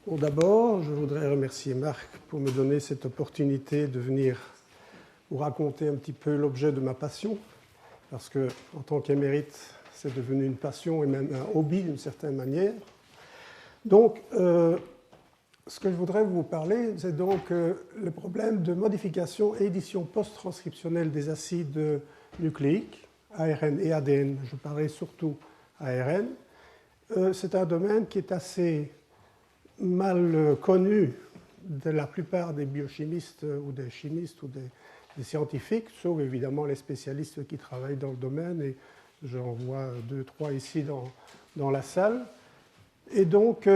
Bon, d'abord, je voudrais remercier Marc pour me donner cette opportunité de venir vous raconter un petit peu l'objet de ma passion, parce que en tant qu'émérite, c'est devenu une passion et même un hobby d'une certaine manière. Donc, ce que je voudrais vous parler, c'est donc le problème de modification et édition post-transcriptionnelle des acides nucléiques, ARN et ADN. Je parlerai surtout ARN. C'est un domaine qui est assez mal connu de la plupart des biochimistes ou des chimistes ou des scientifiques, sauf évidemment les spécialistes qui travaillent dans le domaine, et j'en vois 2, 3 ici dans la salle. Et donc,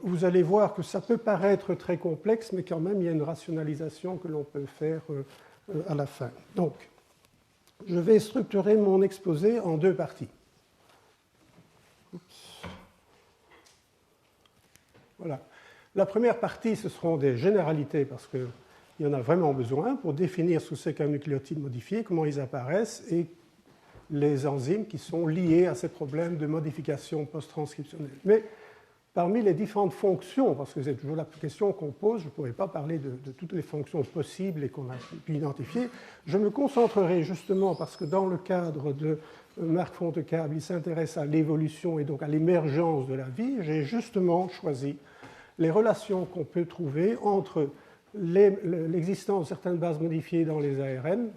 vous allez voir que ça peut paraître très complexe, mais quand même, il y a une rationalisation que l'on peut faire à la fin. Donc, je vais structurer mon exposé en 2 parties. Voilà. La première partie, ce seront des généralités, parce qu'il y en a vraiment besoin pour définir ce que c'est qu'un nucléotide modifié, comment ils apparaissent, et les enzymes qui sont liées à ces problèmes de modification post-transcriptionnelle. Mais parmi les différentes fonctions, parce que c'est toujours la question qu'on pose, je ne pourrais pas parler de toutes les fonctions possibles et qu'on a pu identifier, je me concentrerai justement, parce que dans le cadre de Marc Fontecable, il s'intéresse à l'évolution et donc à l'émergence de la vie, j'ai justement choisi les relations qu'on peut trouver entre l'existence de certaines bases modifiées dans les ARN,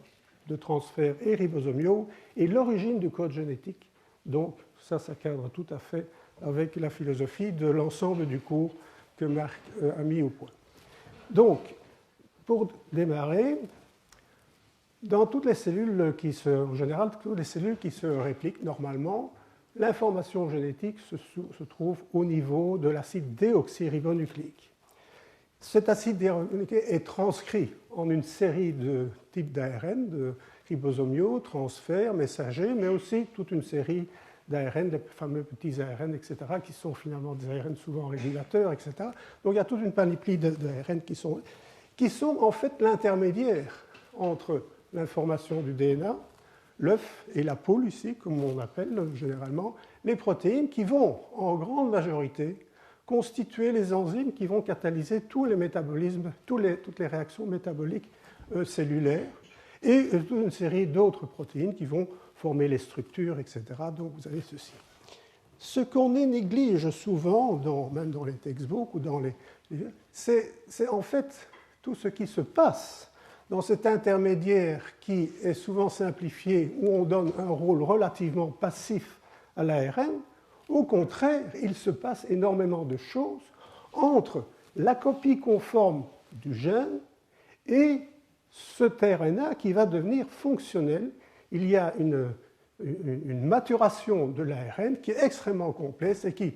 de transfert et ribosomiaux, et l'origine du code génétique. Donc ça cadre tout à fait avec la philosophie de l'ensemble du cours que Marc a mis au point. Donc, pour démarrer, dans toutes les cellules en général, toutes les cellules qui se répliquent normalement, l'information génétique se trouve au niveau de l'acide déoxyribonucléique. Cet acide déoxyribonucléique est transcrit en une série de types d'ARN, de ribosomiaux, transferts, messagers, mais aussi toute une série d'ARN, les fameux petits ARN, etc., qui sont finalement des ARN souvent régulateurs, etc. Donc il y a toute une panoplie d'ARN qui sont en fait l'intermédiaire entre l'information du DNA, l'œuf et la poule ici, comme on appelle généralement, les protéines qui vont en grande majorité constituer les enzymes qui vont catalyser tous les métabolismes, toutes les réactions métaboliques cellulaires, et toute une série d'autres protéines qui vont former les structures, etc. Donc vous avez ceci. Ce qu'on néglige souvent, même dans les textbooks ou dans c'est en fait tout ce qui se passe dans cet intermédiaire qui est souvent simplifié, où on donne un rôle relativement passif à l'ARN. Au contraire, il se passe énormément de choses entre la copie conforme du gène et cet RNA qui va devenir fonctionnel. Il y a une maturation de l'ARN qui est extrêmement complexe et qui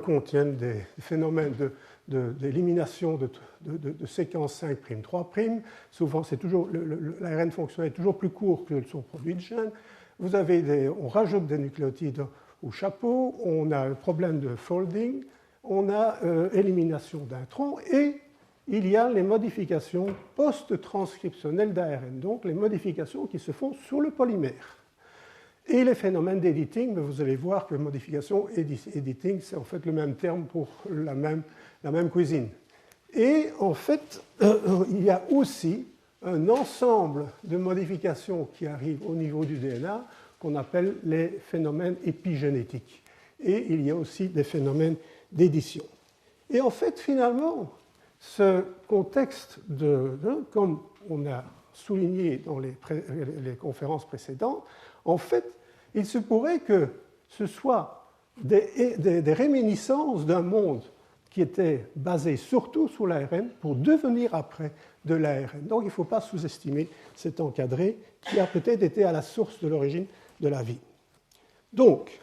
contient des phénomènes d'élimination de séquences 5', 3'. Souvent, l'ARN fonctionnel est toujours plus court que son produit de gène. On rajoute des nucléotides au chapeau, on a un problème de folding, on a élimination d'introns et il y a les modifications post-transcriptionnelles d'ARN, donc les modifications qui se font sur le polymère. Et les phénomènes d'editing, vous allez voir que modification et editing, c'est en fait le même terme pour la même cuisine. Et en fait, il y a aussi un ensemble de modifications qui arrivent au niveau du DNA qu'on appelle les phénomènes épigénétiques. Et il y a aussi des phénomènes d'édition. Et en fait, finalement, ce contexte, comme on a souligné dans les conférences précédentes, en fait, il se pourrait que ce soit des réminiscences d'un monde qui était basé surtout sur l'ARN pour devenir après de l'ARN. Donc il ne faut pas sous-estimer cet encadré qui a peut-être été à la source de l'origine de la vie. Donc,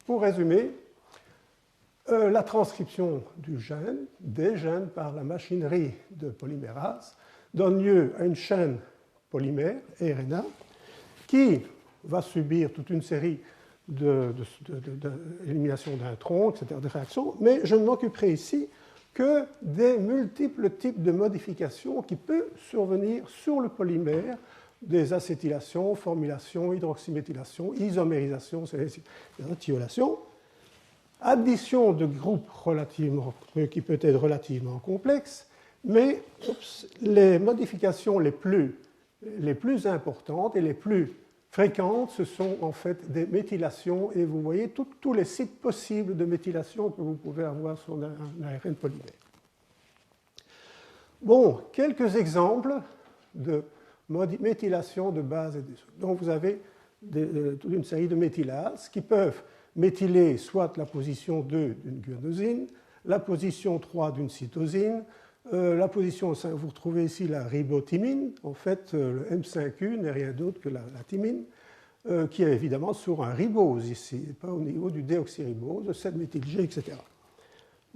pour résumer, la transcription des gènes par la machinerie de polymérase, donne lieu à une chaîne polymère, RNA, qui va subir toute une série d'élimination d'introns, etc., de réactions, mais je ne m'occuperai ici que des multiples types de modifications qui peuvent survenir sur le polymère, des acétylations, formylations, hydroxyméthylation, isomérisation, éthiolisation. addition de groupes qui peut être relativement complexe, mais les modifications les plus importantes et les plus fréquentes, ce sont en fait des méthylations, et vous voyez tous les sites possibles de méthylation que vous pouvez avoir sur un ARN polymère. Bon, quelques exemples de méthylation de bases et de sucres. Donc vous avez toute une série de méthylases qui peuvent méthyler soit la position 2 d'une guanosine, la position 3 d'une cytosine, la position 5, vous retrouvez ici la ribothymine. En fait, le M5U n'est rien d'autre que la thymine, qui est évidemment sur un ribose ici, et pas au niveau du déoxyribose, de 7-méthylG, etc.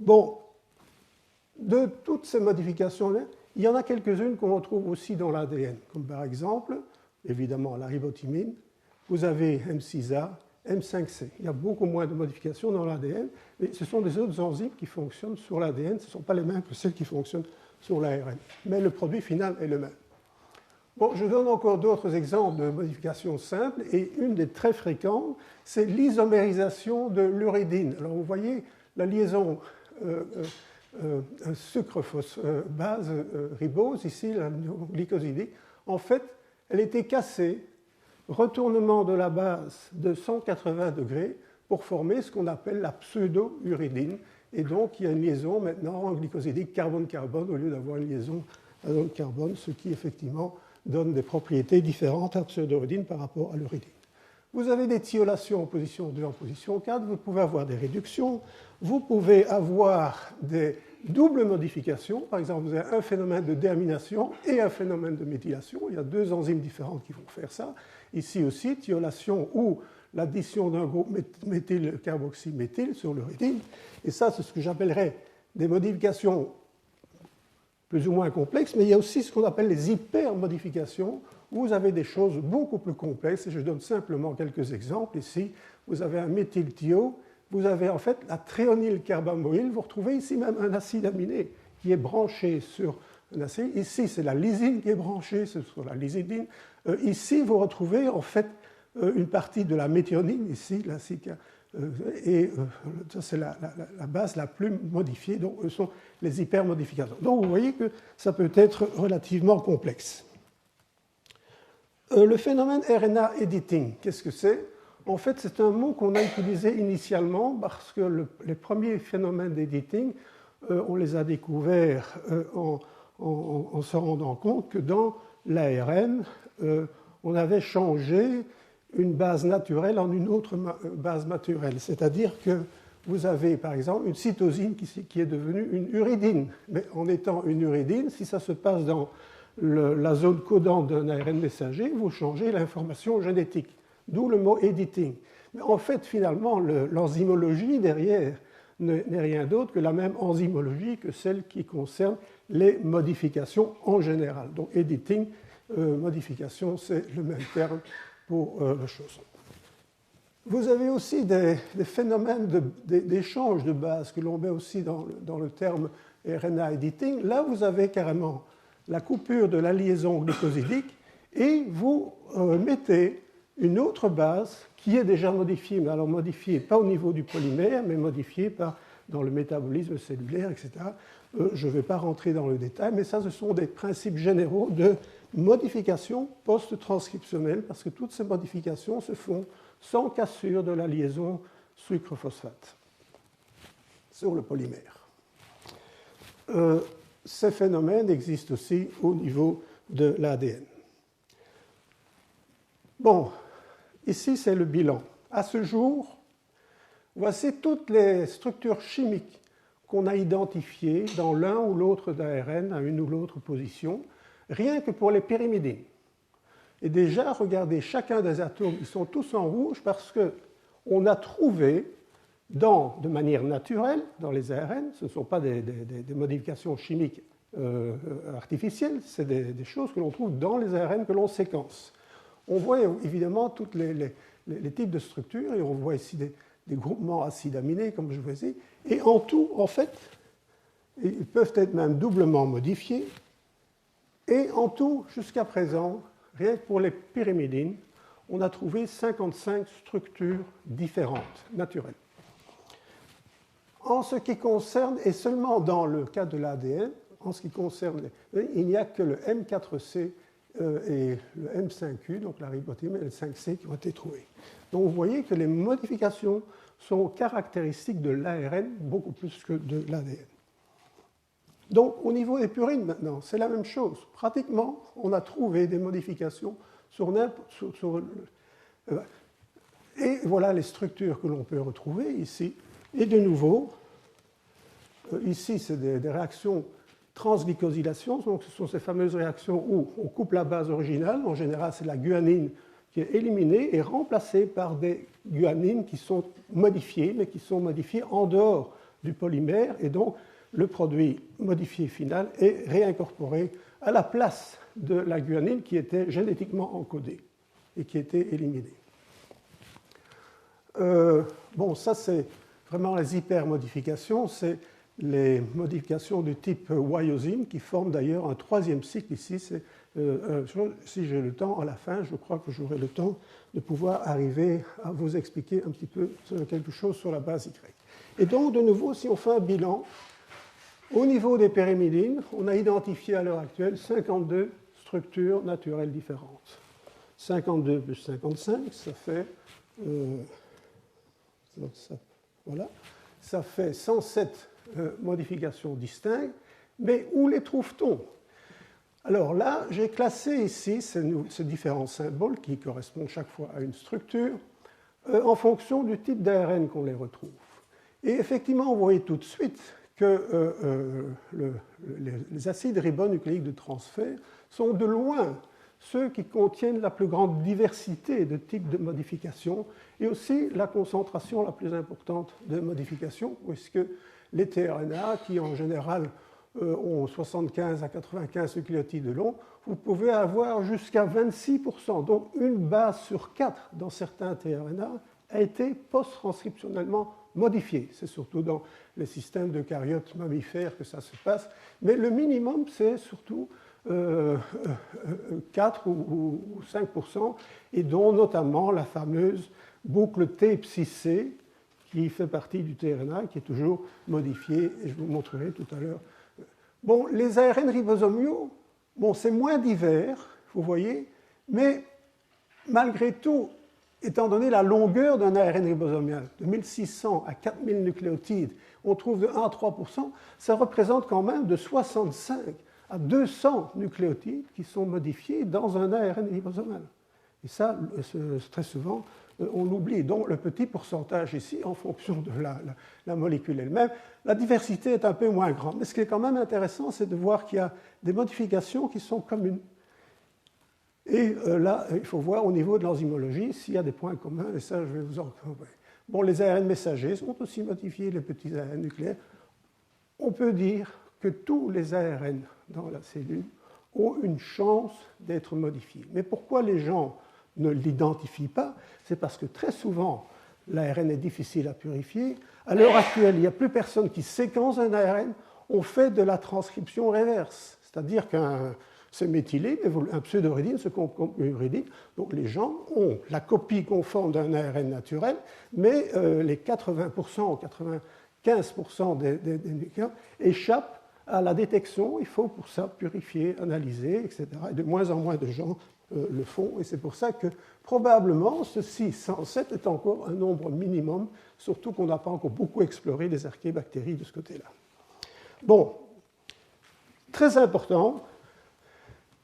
Bon, de toutes ces modifications-là, il y en a quelques-unes qu'on retrouve aussi dans l'ADN, comme par exemple, évidemment, la ribothymine. Vous avez M6A, M5C. Il y a beaucoup moins de modifications dans l'ADN, mais ce sont des autres enzymes qui fonctionnent sur l'ADN. Ce ne sont pas les mêmes que celles qui fonctionnent sur l'ARN. Mais le produit final est le même. Bon, je donne encore d'autres exemples de modifications simples, et une des très fréquentes, c'est l'isomérisation de l'uridine. Alors vous voyez la liaison sucre-base ribose, ici, la glycosidique. En fait, elle était cassée, retournement de la base de 180 degrés pour former ce qu'on appelle la pseudo-uridine. Et donc, il y a une liaison maintenant en glycosidique carbone-carbone au lieu d'avoir une liaison azone-carbone, ce qui effectivement donne des propriétés différentes à la pseudo-uridine par rapport à l'uridine. Vous avez des thiolations en position 2, en position 4, vous pouvez avoir des réductions, vous pouvez avoir des doubles modifications. Par exemple, vous avez un phénomène de déamination et un phénomène de méthylation. Il y a deux enzymes différentes qui vont faire ça. Ici aussi, thiolation ou l'addition d'un groupe méthylcarboxyméthyle sur l'uridine. Et ça, c'est ce que j'appellerais des modifications plus ou moins complexes, mais il y a aussi ce qu'on appelle les hypermodifications, où vous avez des choses beaucoup plus complexes. Et je donne simplement quelques exemples. Ici, vous avez un méthylthio, vous avez en fait la tréonylcarbamoïl. Vous retrouvez ici même un acide aminé qui est branché sur un acide. Ici, c'est la lysine qui est branchée sur la lysidine. Ici, vous retrouvez en fait une partie de la méthionine, ici, et ça, c'est la base la plus modifiée. Donc, ce sont les hypermodifications. Donc, vous voyez que ça peut être relativement complexe. Le phénomène RNA editing, qu'est-ce que c'est? En fait, c'est un mot qu'on a utilisé initialement parce que les premiers phénomènes d'editing, on les a découverts en se rendant compte que dans l'ARN, on avait changé une base naturelle en une autre base naturelle. C'est-à-dire que vous avez, par exemple, une cytosine qui est devenue une uridine. Mais en étant une uridine, si ça se passe dans la zone codante d'un ARN messager, vous changez l'information génétique, d'où le mot editing. Mais en fait, finalement, l'enzymologie derrière n'est rien d'autre que la même enzymologie que celle qui concerne les modifications en général. Donc, editing, modification, c'est le même terme pour la chose. Vous avez aussi des phénomènes d'échange de bases que l'on met aussi dans le terme RNA editing. Là, vous avez carrément la coupure de la liaison glycosidique et vous mettez une autre base qui est déjà modifiée, mais alors modifiée pas au niveau du polymère, mais modifiée dans le métabolisme cellulaire, etc. Je ne vais pas rentrer dans le détail, mais ça, ce sont des principes généraux de modification post-transcriptionnelle, parce que toutes ces modifications se font sans cassure de la liaison sucre-phosphate sur le polymère. Ces phénomènes existent aussi au niveau de l'ADN. Bon, ici c'est le bilan. À ce jour, voici toutes les structures chimiques qu'on a identifiées dans l'un ou l'autre d'ARN à une ou l'autre position, rien que pour les pyrimidines. Et déjà, regardez, chacun des atomes, ils sont tous en rouge parce qu'on a trouvé, de manière naturelle, dans les ARN, ce ne sont pas des modifications chimiques artificielles, c'est des choses que l'on trouve dans les ARN que l'on séquence. On voit évidemment tous les types de structures, et on voit ici des groupements acides aminés, comme je vous ai dit, et en tout, en fait, ils peuvent être même doublement modifiés, et en tout, jusqu'à présent, rien que pour les pyrimidines, on a trouvé 55 structures différentes, naturelles. En ce qui concerne, et seulement dans le cas de l'ADN, en ce qui concerne, il n'y a que le M4C et le M5U, donc la ribotime et le 5C qui ont été trouvés. Donc vous voyez que les modifications sont caractéristiques de l'ARN beaucoup plus que de l'ADN. Donc au niveau des purines maintenant, c'est la même chose. Pratiquement, on a trouvé des modifications et voilà les structures que l'on peut retrouver ici. Et de nouveau, ici c'est des réactions transglycosylation, donc ce sont ces fameuses réactions où on coupe la base originale, en général c'est la guanine qui est éliminée et remplacée par des guanines qui sont modifiées, mais qui sont modifiées en dehors du polymère, et donc le produit modifié final est réincorporé à la place de la guanine qui était génétiquement encodée et qui était éliminée. Bon, ça c'est vraiment les hypermodifications, c'est les modifications du type Wyosine qui forment d'ailleurs un troisième cycle ici. Si j'ai le temps, à la fin, je crois que j'aurai le temps de pouvoir arriver à vous expliquer un petit peu quelque chose sur la base Y. Et donc, de nouveau, si on fait un bilan, au niveau des périmidines, on a identifié à l'heure actuelle 52 structures naturelles différentes. 52 plus 55, ça fait... voilà, ça fait 107 modifications distinctes, mais où les trouve-t-on? Alors là, j'ai classé ici ces différents symboles qui correspondent chaque fois à une structure en fonction du type d'ARN qu'on les retrouve. Et effectivement, vous voyez tout de suite que les acides ribonucléiques de transfert sont de loin ceux qui contiennent la plus grande diversité de types de modifications et aussi la concentration la plus importante de modifications, puisque les tRNA, qui en général ont 75 à 95 nucléotides de long, vous pouvez avoir jusqu'à 26%. Donc une base sur 4 dans certains tRNA a été post-transcriptionnellement modifiée. C'est surtout dans les systèmes d'eucaryotes mammifères que ça se passe. Mais le minimum, c'est surtout 4 ou 5%, et dont notamment la fameuse boucle T-psi-C, qui fait partie du tRNA, qui est toujours modifié, et je vous montrerai tout à l'heure. Bon, les ARN ribosomiaux, bon, c'est moins divers, vous voyez, mais malgré tout, étant donné la longueur d'un ARN ribosomial, de 1600 à 4000 nucléotides, on trouve de 1 à 3%, ça représente quand même de 65 à 200 nucléotides qui sont modifiés dans un ARN ribosomal. Et ça, très souvent, on l'oublie. Donc le petit pourcentage ici, en fonction de la molécule elle-même, la diversité est un peu moins grande. Mais ce qui est quand même intéressant, c'est de voir qu'il y a des modifications qui sont communes. Et là, il faut voir au niveau de l'enzymologie s'il y a des points communs, et ça, je vais vous en parler. Bon, les ARN messagers sont aussi modifiés, les petits ARN nucléaires. On peut dire que tous les ARN dans la cellule ont une chance d'être modifiés. Mais pourquoi les gens ne l'identifient pas? C'est parce que très souvent, l'ARN est difficile à purifier. À l'heure actuelle, il n'y a plus personne qui séquence un ARN. On fait de la transcription réverse, c'est-à-dire c'est méthylé, mais un pseudouridine se compose uridine. Donc les gens ont la copie conforme d'un ARN naturel, mais les 80% ou 95% des nucléotides échappent à la détection. Il faut pour ça purifier, analyser, etc. Et de moins en moins de gens le font. Et c'est pour ça que probablement ce 107 est encore un nombre minimum, surtout qu'on n'a pas encore beaucoup exploré les archéobactéries de ce côté-là. Bon, très important,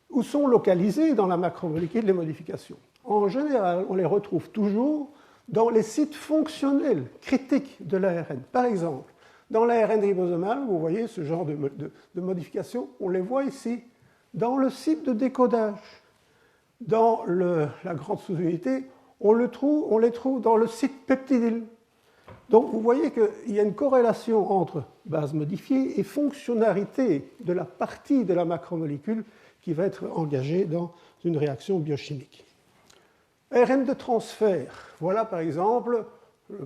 où sont localisées dans la macromolécule les modifications? En général, on les retrouve toujours dans les sites fonctionnels critiques de l'ARN. Par exemple, dans l'ARN ribosomal, vous voyez ce genre de modifications, on les voit ici, dans le site de décodage. Dans la grande sous-unité, on les trouve dans le site peptidyl. Donc vous voyez qu'il y a une corrélation entre base modifiée et fonctionnalité de la partie de la macromolécule qui va être engagée dans une réaction biochimique. ARN de transfert, voilà par exemple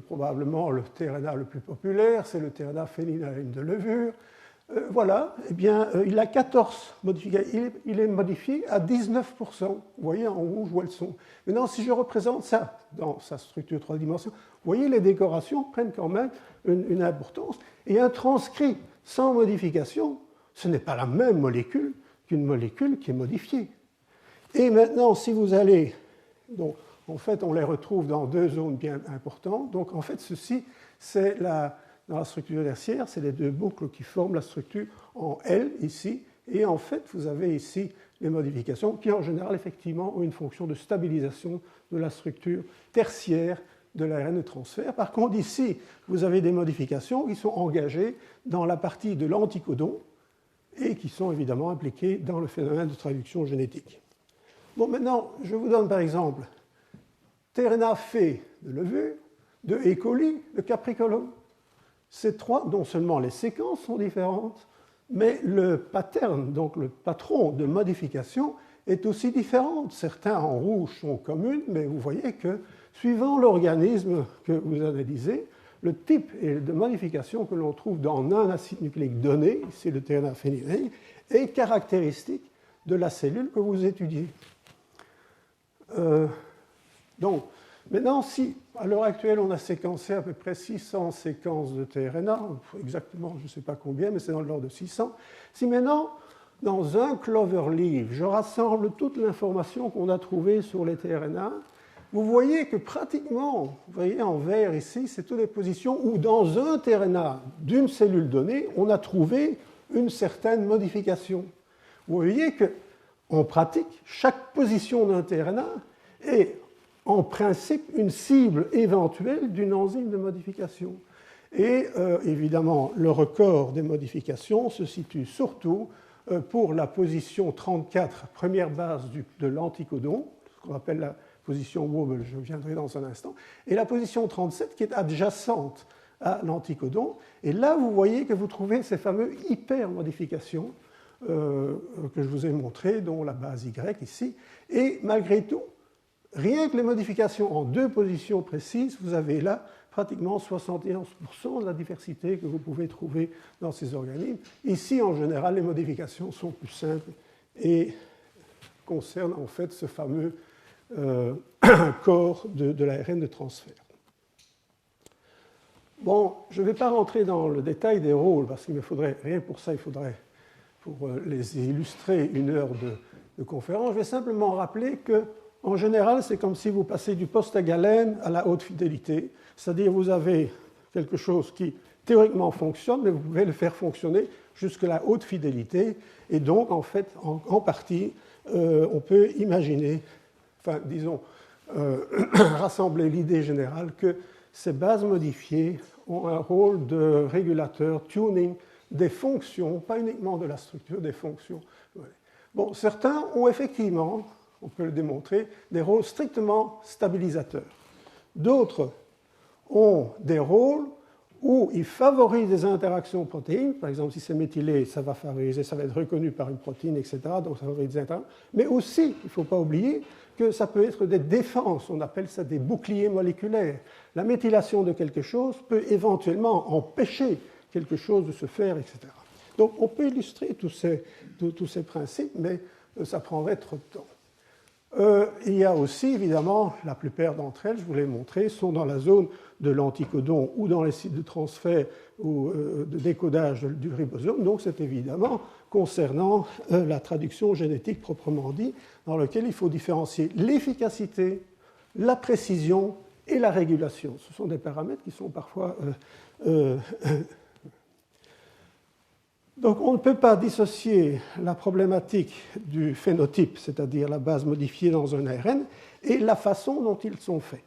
probablement le tRNA le plus populaire, c'est le tRNA phénylalanine de levure. Voilà, eh bien, il a 14 modifications. Il est modifié à 19%. Vous voyez, en rouge où elles sont. Maintenant, si je représente ça dans sa structure 3 dimensions, vous voyez, les décorations prennent quand même une importance. Et un transcrit sans modification, ce n'est pas la même molécule qu'une molécule qui est modifiée. Et maintenant, si vous allez... Donc, en fait, on les retrouve dans deux zones bien importantes. Donc, en fait, ceci, c'est dans la structure tertiaire, c'est les deux boucles qui forment la structure en L, ici. Et en fait, vous avez ici les modifications qui, en général, effectivement, ont une fonction de stabilisation de la structure tertiaire de l'ARN de transfert. Par contre, ici, vous avez des modifications qui sont engagées dans la partie de l'anticodon et qui sont évidemment impliquées dans le phénomène de traduction génétique. Bon, maintenant, je vous donne par exemple tRNA fait de levure, de E. coli, de capricolum. Ces trois, non seulement les séquences sont différentes, mais le pattern, donc le patron de modification, est aussi différent. Certains en rouge sont communs, mais vous voyez que suivant l'organisme que vous analysez, le type de modification que l'on trouve dans un acide nucléique donné, ici le tRNA phénylaire, est caractéristique de la cellule que vous étudiez. Donc, maintenant, si à l'heure actuelle on a séquencé à peu près 600 séquences de tRNA, exactement, je ne sais pas combien, mais c'est dans l'ordre de 600, si maintenant, dans un cloverleaf, je rassemble toute l'information qu'on a trouvée sur les tRNA, vous voyez que pratiquement, vous voyez en vert ici, c'est toutes les positions où dans un tRNA d'une cellule donnée, on a trouvé une certaine modification. Vous voyez que en pratique, chaque position d'un tRNA est en principe une cible éventuelle d'une enzyme de modification. Et évidemment, le record des modifications se situe surtout pour la position 34, première base de l'anticodon, ce qu'on appelle la position Wobble, je viendrai dans un instant, et la position 37 qui est adjacente à l'anticodon. Et là, vous voyez que vous trouvez ces fameuses hypermodifications que je vous ai montré, dont la base Y ici. Et malgré tout, rien que les modifications en deux positions précises, vous avez là pratiquement 71% de la diversité que vous pouvez trouver dans ces organismes. Ici, en général, les modifications sont plus simples et concernent en fait ce fameux corps de l'ARN de transfert. Bon, je ne vais pas rentrer dans le détail des rôles, parce qu'il me faudrait, rien pour ça, il faudrait, pour les illustrer, une heure de conférence. Je vais simplement rappeler que, en général, c'est comme si vous passez du poste à galène à la haute fidélité, c'est-à-dire vous avez quelque chose qui théoriquement fonctionne, mais vous pouvez le faire fonctionner jusqu'à la haute fidélité, et donc, en fait, en partie, on peut imaginer, enfin, disons, rassembler l'idée générale que ces bases modifiées ont un rôle de régulateur, tuning des fonctions, pas uniquement de la structure, des fonctions. Bon, certains ont effectivement, on peut le démontrer, des rôles strictement stabilisateurs. D'autres ont des rôles où ils favorisent des interactions protéines. Par exemple, si c'est méthylé, ça va favoriser, ça va être reconnu par une protéine, etc. Donc ça favorise des interactions. Mais aussi, il ne faut pas oublier que ça peut être des défenses, on appelle ça des boucliers moléculaires. La méthylation de quelque chose peut éventuellement empêcher quelque chose de se faire, etc. Donc on peut illustrer tous ces principes, mais ça prendrait trop de temps. Il y a aussi, évidemment, la plupart d'entre elles, je vous l'ai montré, sont dans la zone de l'anticodon ou dans les sites de transfert ou de décodage du ribosome. Donc c'est évidemment concernant la traduction génétique proprement dit, dans lequel il faut différencier l'efficacité, la précision et la régulation. Ce sont des paramètres qui sont parfois... Donc on ne peut pas dissocier la problématique du phénotype, c'est-à-dire la base modifiée dans un ARN, et la façon dont ils sont faits.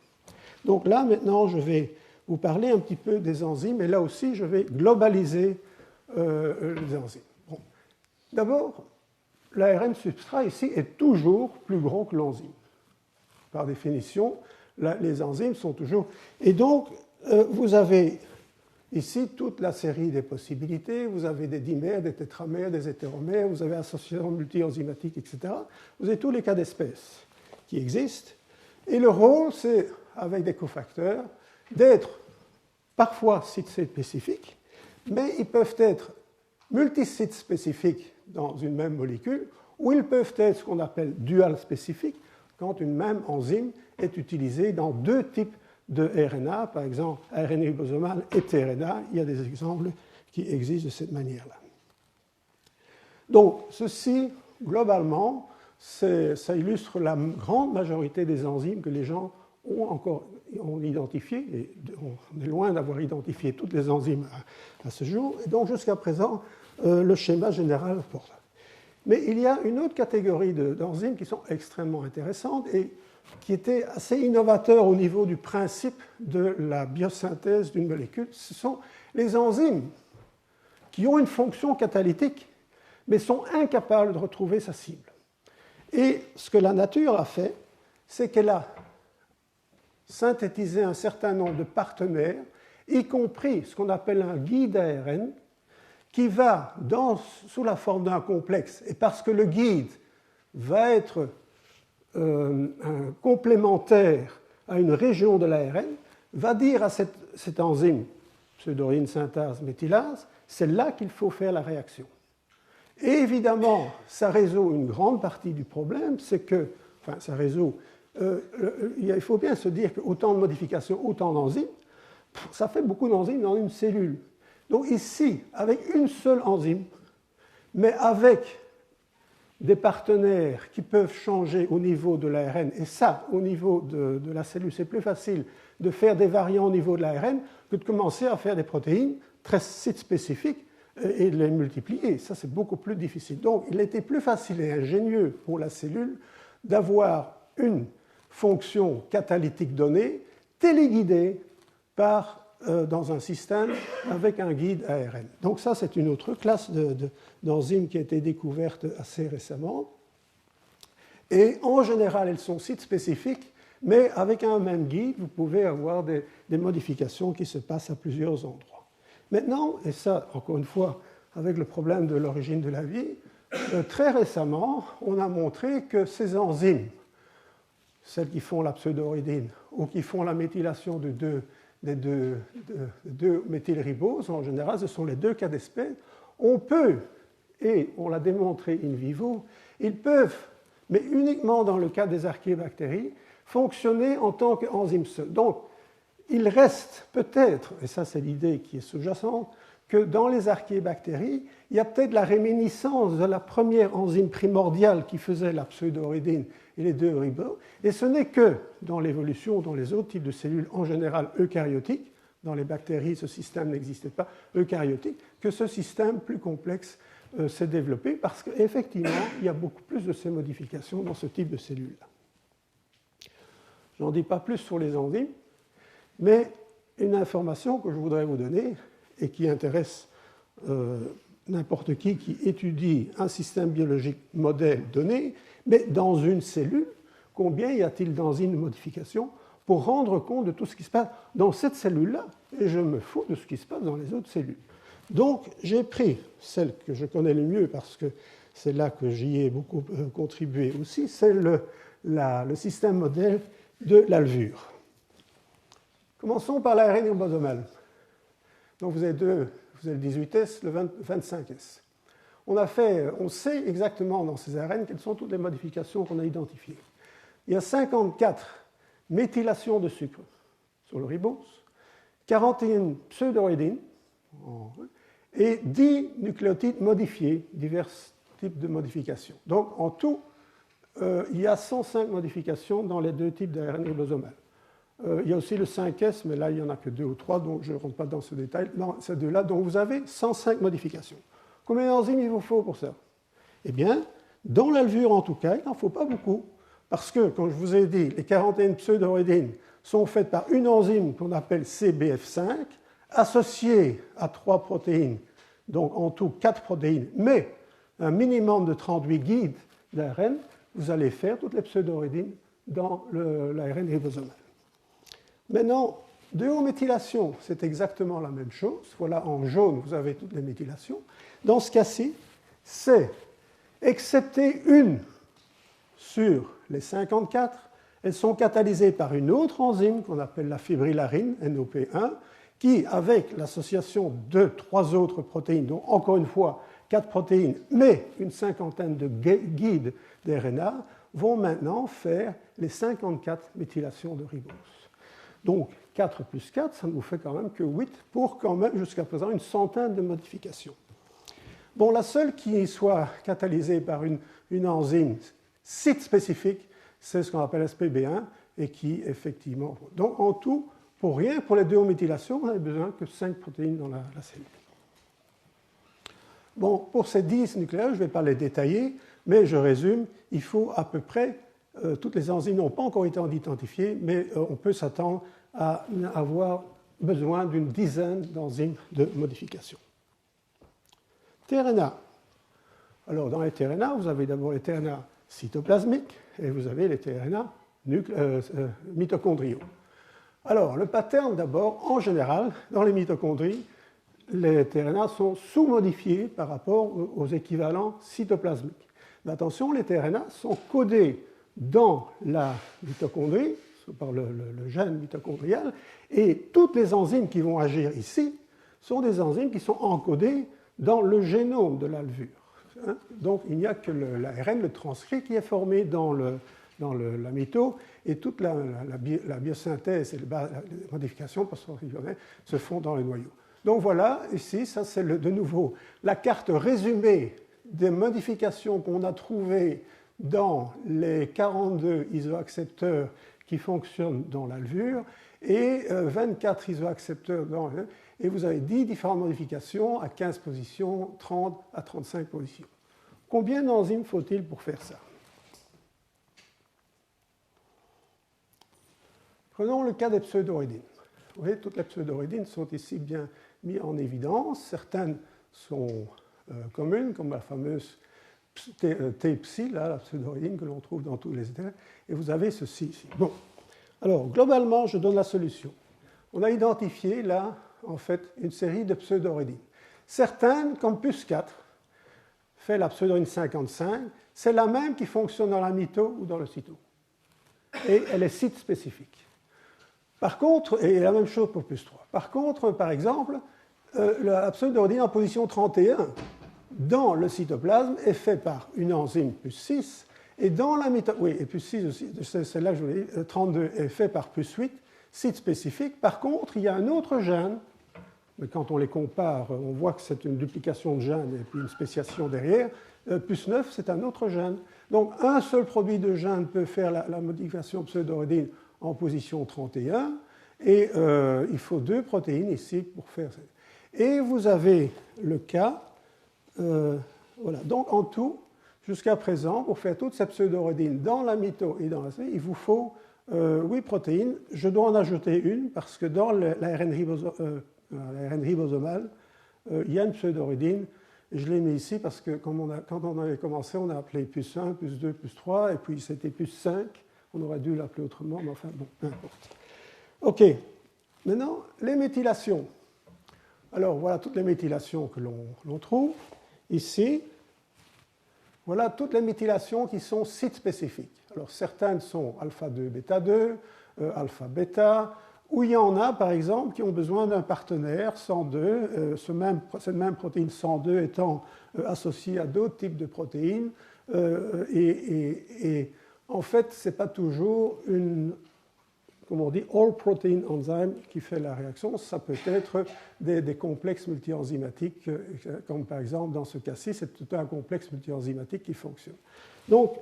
Donc là, maintenant, je vais vous parler un petit peu des enzymes, et là aussi, je vais globaliser les enzymes. Bon. D'abord, l'ARN substrat ici est toujours plus grand que l'enzyme. Par définition, les enzymes sont toujours... Et donc, vous avez ici toute la série des possibilités. Vous avez des dimères, des tétramères, des hétéromères, vous avez associations multi-enzymatiques, etc. Vous avez tous les cas d'espèces qui existent. Et le rôle, c'est, avec des cofacteurs, d'être parfois site-spécifiques, mais ils peuvent être multisites spécifiques dans une même molécule, ou ils peuvent être ce qu'on appelle dual spécifiques, quand une même enzyme est utilisée dans deux types de RNA, par exemple RNA ribosomal et tRNA. Il y a des exemples qui existent de cette manière-là. Donc, ceci, globalement, ça illustre la grande majorité des enzymes que les gens ont identifiées, et on est loin d'avoir identifié toutes les enzymes à ce jour, et donc jusqu'à présent, le schéma général porte. Mais il y a une autre catégorie d'enzymes qui sont extrêmement intéressantes et qui étaient assez innovateurs au niveau du principe de la biosynthèse d'une molécule. Ce sont les enzymes qui ont une fonction catalytique, mais sont incapables de retrouver sa cible. Et ce que la nature a fait, c'est qu'elle a synthétisé un certain nombre de partenaires, y compris ce qu'on appelle un guide ARN, qui va, sous la forme d'un complexe, et parce que le guide va être complémentaire à une région de l'ARN, va dire à cette enzyme, pseudorine synthase méthylase, c'est là qu'il faut faire la réaction. Et évidemment, ça résout une grande partie du problème, c'est que, enfin, ça résout, il faut bien se dire qu'autant de modifications, autant d'enzymes, ça fait beaucoup d'enzymes dans une cellule. Donc ici, avec une seule enzyme, mais avec des partenaires qui peuvent changer au niveau de l'ARN, et ça, au niveau de la cellule, c'est plus facile de faire des variants au niveau de l'ARN que de commencer à faire des protéines très site spécifiques et de les multiplier. Ça, c'est beaucoup plus difficile. Donc, il était plus facile et ingénieux pour la cellule d'avoir une fonction catalytique donnée, téléguidée dans un système avec un guide ARN. Donc ça, c'est une autre classe d'enzymes qui a été découverte assez récemment. Et en général, elles sont site spécifiques, mais avec un même guide, vous pouvez avoir des modifications qui se passent à plusieurs endroits. Maintenant, et ça, encore une fois, avec le problème de l'origine de la vie, très récemment, on a montré que ces enzymes, celles qui font la pseudouridine ou qui font la méthylation des deux méthylriboses, en général, ce sont les deux cas d'espèce, on peut, et on l'a démontré in vivo, ils peuvent, mais uniquement dans le cas des archéobactéries, fonctionner en tant qu'enzymes seules. Donc, il reste peut-être, et ça c'est l'idée qui est sous-jacente, que dans les archéobactéries, il y a peut-être la réminiscence de la première enzyme primordiale qui faisait la pseudouridine et les deux riboses, et ce n'est que dans l'évolution, dans les autres types de cellules en général eucaryotiques, dans les bactéries ce système n'existait pas, eucaryotique, que ce système plus complexe s'est développé, parce qu'effectivement, il y a beaucoup plus de ces modifications dans ce type de cellules-là. Je n'en dis pas plus sur les enzymes, mais une information que je voudrais vous donner et qui intéresse n'importe qui étudie un système biologique modèle donné, mais dans une cellule, combien y a-t-il d'enzymes de modification pour rendre compte de tout ce qui se passe dans cette cellule-là, et je me fous de ce qui se passe dans les autres cellules. Donc j'ai pris celle que je connais le mieux parce que c'est là que j'y ai beaucoup contribué aussi, c'est le système modèle de la levure. Commençons par l'ARN ribosomal. Donc vous avez le 18S, le 25S. On sait exactement dans ces ARN quelles sont toutes les modifications qu'on a identifiées. Il y a 54 méthylations de sucre sur le ribose, 41 pseudouridines et 10 nucléotides modifiés, divers types de modifications. Donc en tout, il y a 105 modifications dans les deux types d'ARN ribosomal. Il y a aussi le 5S, mais là, il n'y en a que 2 ou 3, donc je ne rentre pas dans ce détail. Non, ces deux-là, donc vous avez 105 modifications. Combien d'enzymes il vous faut pour ça? Eh bien, dans la levure, en tout cas, il n'en faut pas beaucoup, parce que, comme je vous ai dit, les 41 pseudouridines sont faites par une enzyme qu'on appelle CBF5, associée à 3 protéines, donc en tout 4 protéines, mais un minimum de 38 guides d'ARN, vous allez faire toutes les pseudouridines dans l'ARN ribosomal. Maintenant, déométhylation, c'est exactement la même chose. Voilà, en jaune, vous avez toutes les méthylations. Dans ce cas-ci, c'est, excepté une sur les 54, elles sont catalysées par une autre enzyme qu'on appelle la fibrillarine, NOP1, qui, avec l'association de 3 autres protéines, donc encore une fois 4 protéines, mais une cinquantaine de guides d'RNA, vont maintenant faire les 54 méthylations de ribose. Donc 4 plus 4, ça ne vous fait quand même que 8 pour quand même jusqu'à présent une centaine de modifications. Bon, la seule qui soit catalysée par une enzyme site spécifique, c'est ce qu'on appelle SPB1 et qui effectivement... Donc en tout, pour rien, pour les 2 méthylations, on n'avait besoin que 5 protéines dans la cellule. Bon, pour ces 10 nucléaires, je ne vais pas les détailler, mais je résume, il faut à peu près, toutes les enzymes n'ont pas encore été identifiées, mais on peut s'attendre à avoir besoin d'une dizaine d'enzymes de modification. tRNA. Alors, dans les tRNA, vous avez d'abord les tRNA cytoplasmiques et vous avez les tRNA mitochondriaux. Alors, le pattern d'abord, en général, dans les mitochondries, les tRNA sont sous-modifiés par rapport aux équivalents cytoplasmiques. Mais attention, les tRNA sont codés dans la mitochondrie, par le gène mitochondrial, et toutes les enzymes qui vont agir ici sont des enzymes qui sont encodées dans le génome de la levure. Donc il n'y a que l'ARN, le transcrit, qui est formé dans la mito, et toute la biosynthèse et les modifications se font dans les noyaux. Donc voilà, ici, ça c'est de nouveau la carte résumée des modifications qu'on a trouvées dans les 42 isoaccepteurs qui fonctionnent dans la levure et 24 isoaccepteurs dans le... Et vous avez 10 différentes modifications à 15 positions, 30 à 35 positions. Combien d'enzymes faut-il pour faire ça? Prenons le cas des pseudouridines. Vous voyez, toutes les pseudouridines sont ici bien mises en évidence. Certaines sont communes, comme la fameuse T-psi, la pseudouridine que l'on trouve dans tous les états. Et vous avez ceci ici. Bon. Alors, globalement, je donne la solution. On a identifié là, en fait, une série de pseudouridines. Certaines, comme PUS4, fait la pseudouridine 55, c'est la même qui fonctionne dans la mito ou dans le cyto. Et elle est site spécifique. Par contre, et la même chose pour PUS3. Par contre, par exemple, la pseudouridine en position 31 dans le cytoplasme est faite par une enzyme PUS6 et dans la mito... Oui, et PUS6 aussi, c'est là que je voulais dire, 32 est fait par PUS8, site spécifique. Par contre, il y a un autre gène, mais quand on les compare, on voit que c'est une duplication de gène et puis une spéciation derrière. PUS9, c'est un autre gène. Donc, un seul produit de gène peut faire la modification pseudouridine en position 31, et il faut 2 protéines ici pour faire ça. Et vous avez le cas, voilà. Donc en tout, jusqu'à présent, pour faire toute cette pseudouridine dans la mito et dans la C, il vous faut 8 protéines. Je dois en ajouter une parce que dans l'ARN ribosomal, il y a une pseudouridine. Je l'ai mis ici parce que quand on avait commencé, on a appelé PUS1, PUS2, PUS3, et puis c'était PUS5. On aurait dû l'appeler autrement, mais enfin, bon, peu importe. OK. Maintenant, les méthylations. Alors, voilà toutes les méthylations que l'on trouve ici. Voilà toutes les méthylations qui sont site-spécifiques. Alors, certaines sont alpha-2, bêta-2, alpha-bêta, où il y en a, par exemple, qui ont besoin d'un partenaire 102, cette même protéine 102 étant associée à d'autres types de protéines, et en fait, ce n'est pas toujours une, comme on dit, all-protein enzyme qui fait la réaction. Ça peut être des complexes multi-enzymatiques, comme par exemple dans ce cas-ci, c'est tout un complexe multi-enzymatique qui fonctionne. Donc,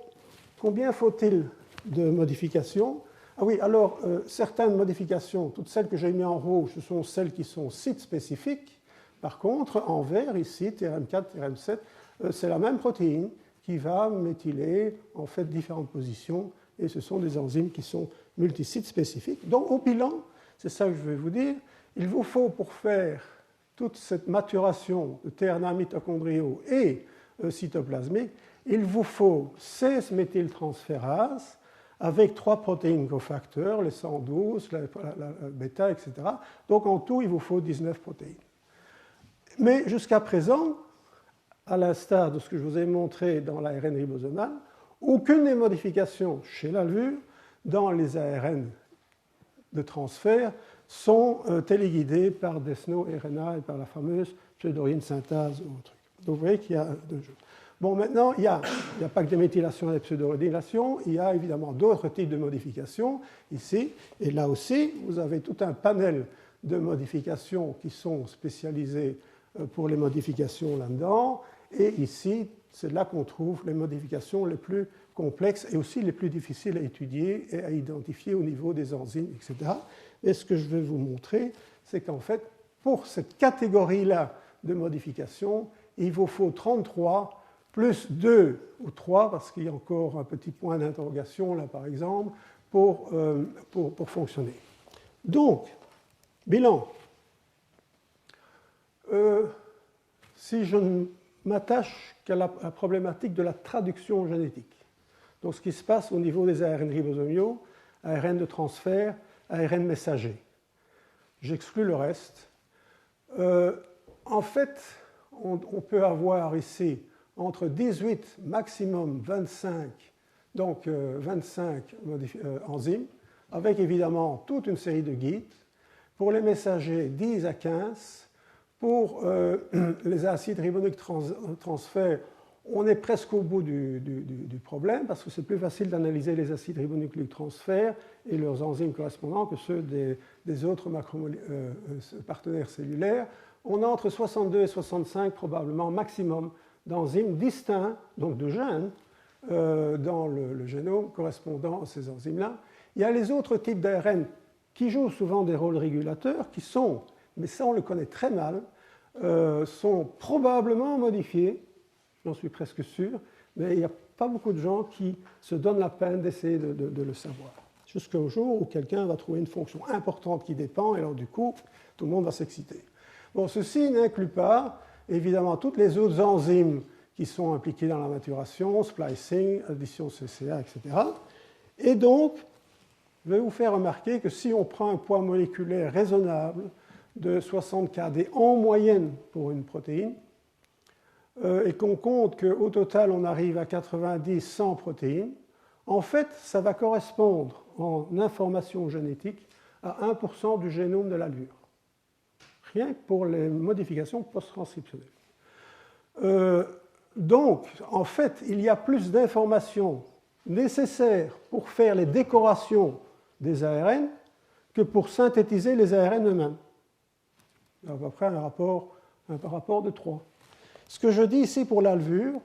combien faut-il de modifications? Ah oui, alors, certaines modifications, toutes celles que j'ai mises en rouge, ce sont celles qui sont site-spécifiques. Par contre, en vert, ici, TRM4, TRM7, c'est la même protéine qui va méthyler en fait différentes positions, et ce sont des enzymes qui sont multisites spécifiques. Donc au bilan, c'est ça que je vais vous dire, il vous faut pour faire toute cette maturation de tRNA mitochondriaux et cytoplasmiques, il vous faut 16 méthyltransférases avec 3 protéines cofacteurs, les 112, la bêta, etc. Donc en tout, il vous faut 19 protéines. Mais jusqu'à présent, à l'instar de ce que je vous ai montré dans l'ARN ribosomal, aucune des modifications chez la levure dans les ARN de transfert sont téléguidés par Desno et RNA et par la fameuse pseudorine synthase ou truc. Donc vous voyez qu'il y a deux jeux. Bon, maintenant, il n'y a pas que des méthylations et des pseudorylations, il y a évidemment d'autres types de modifications ici, et là aussi, vous avez tout un panel de modifications qui sont spécialisées pour les modifications là-dedans, et ici, c'est là qu'on trouve les modifications les plus complexes et aussi les plus difficiles à étudier et à identifier au niveau des enzymes, etc. Et ce que je vais vous montrer, c'est qu'en fait, pour cette catégorie-là de modifications, il vous faut 33 plus 2 ou 3, parce qu'il y a encore un petit point d'interrogation là par exemple, pour fonctionner. Donc, bilan. Si je ne m'attache qu'à la problématique de la traduction génétique, donc ce qui se passe au niveau des ARN ribosomiaux, ARN de transfert, ARN messager, j'exclus le reste. En fait, on peut avoir ici entre 18, maximum 25, donc 25 enzymes, avec évidemment toute une série de guides. Pour les messagers, 10 à 15. Pour les acides ribonucléiques transfert, on est presque au bout du problème, parce que c'est plus facile d'analyser les acides ribonucléiques transfert et leurs enzymes correspondants que ceux des autres partenaires cellulaires. On a entre 62 et 65 probablement maximum d'enzymes distincts, donc de gènes, dans le génome correspondant à ces enzymes-là. Il y a les autres types d'ARN qui jouent souvent des rôles régulateurs, qui sont, mais ça on le connaît très mal, sont probablement modifiés, j'en suis presque sûr, mais il n'y a pas beaucoup de gens qui se donnent la peine d'essayer de le savoir. Jusqu'au jour où quelqu'un va trouver une fonction importante qui dépend, et alors du coup, tout le monde va s'exciter. Bon, ceci n'inclut pas, évidemment, toutes les autres enzymes qui sont impliquées dans la maturation, splicing, addition CCA, etc. Et donc, je vais vous faire remarquer que si on prend un poids moléculaire raisonnable de 60 kD en moyenne pour une protéine, et qu'on compte qu'au total on arrive à 90-100 protéines, en fait, ça va correspondre en information génétique à 1% du génome de l'allure. Rien que pour les modifications post-transcriptionnelles. Donc, en fait, il y a plus d'informations nécessaires pour faire les décorations des ARN que pour synthétiser les ARN eux-mêmes. À peu près un rapport de 3. Ce que je dis ici pour la levure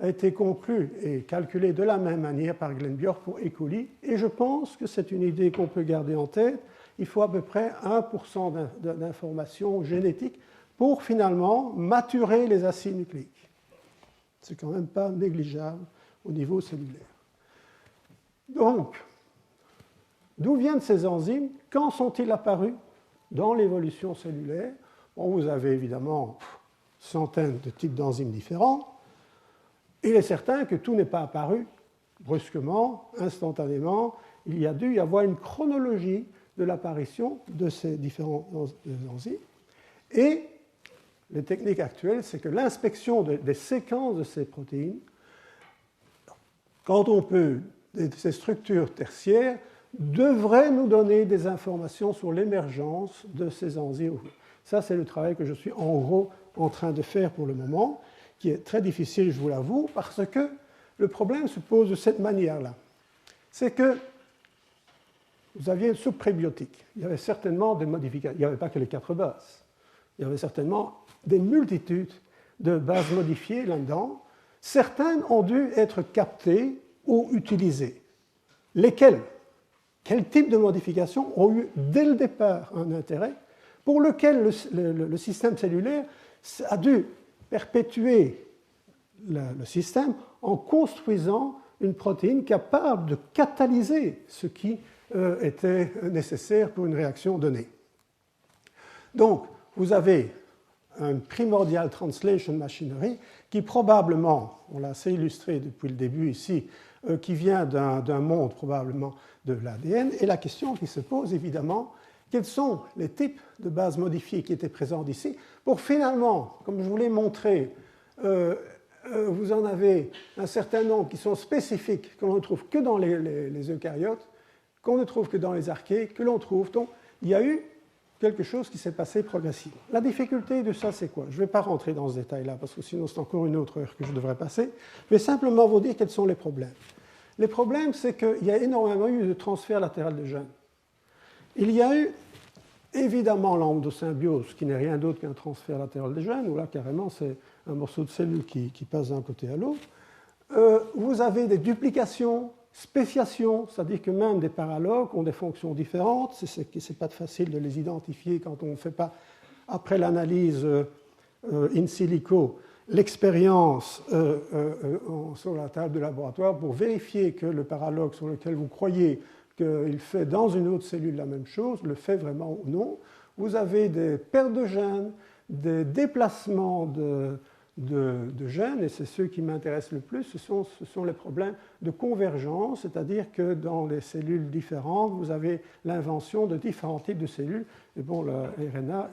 a été conclu et calculé de la même manière par Glenn Bjork pour E. coli, et je pense que c'est une idée qu'on peut garder en tête. Il faut à peu près 1% d'informations génétiques pour finalement maturer les acides nucléiques. C'est quand même pas négligeable au niveau cellulaire. Donc, d'où viennent ces enzymes? Quand sont-ils apparus dans l'évolution cellulaire? Bon, vous avez évidemment centaines de types d'enzymes différents. Il est certain que tout n'est pas apparu brusquement, instantanément. Il y a dû y avoir une chronologie de l'apparition de ces différents enzymes. Et les techniques actuelles, c'est que l'inspection des séquences de ces protéines, quand on peut, ces structures tertiaires, devrait nous donner des informations sur l'émergence de ces enzymes. Ça, c'est le travail que je suis en gros en train de faire pour le moment, qui est très difficile, je vous l'avoue, parce que le problème se pose de cette manière-là. C'est que vous aviez une soupe prébiotique. Il y avait certainement des modifications. Il n'y avait pas que les 4 bases. Il y avait certainement des multitudes de bases modifiées là-dedans. Certaines ont dû être captées ou utilisées. Lesquelles? Quel type de modifications ont eu dès le départ un intérêt pour lequel le système cellulaire a dû perpétuer le système en construisant une protéine capable de catalyser ce qui était nécessaire pour une réaction donnée. Donc, vous avez une primordial translation machinery qui probablement, on l'a assez illustré depuis le début ici, qui vient d'un monde probablement de l'ADN. Et la question qui se pose évidemment, quels sont les types de bases modifiées qui étaient présentes ici pour finalement, comme je vous l'ai montré, vous en avez un certain nombre qui sont spécifiques, que l'on ne trouve que dans les eucaryotes, qu'on ne trouve que dans les archées, que l'on trouve. Donc, il y a eu quelque chose qui s'est passé progressivement. La difficulté de ça, c'est quoi? Je ne vais pas rentrer dans ce détail-là, parce que sinon c'est encore une autre heure que je devrais passer. Je vais simplement vous dire quels sont les problèmes. Les problèmes, c'est qu'il y a énormément eu de transfert latéral de gènes. Il y a eu évidemment l'endosymbiose, qui n'est rien d'autre qu'un transfert latéral de gènes, où là, carrément, c'est un morceau de cellule qui passe d'un côté à l'autre. Vous avez des duplications, spéciations, c'est-à-dire que même des paralogues ont des fonctions différentes. C'est pas facile de les identifier quand on ne fait pas, après l'analyse in silico, l'expérience sur la table de laboratoire pour vérifier que le paralogue sur lequel vous croyez qu'il fait dans une autre cellule la même chose, le fait vraiment ou non. Vous avez des pertes de gènes, des déplacements de gènes, et c'est ceux qui m'intéressent le plus, ce sont les problèmes de convergence, c'est-à-dire que dans les cellules différentes, vous avez l'invention de différents types de cellules. Et bon, le RNR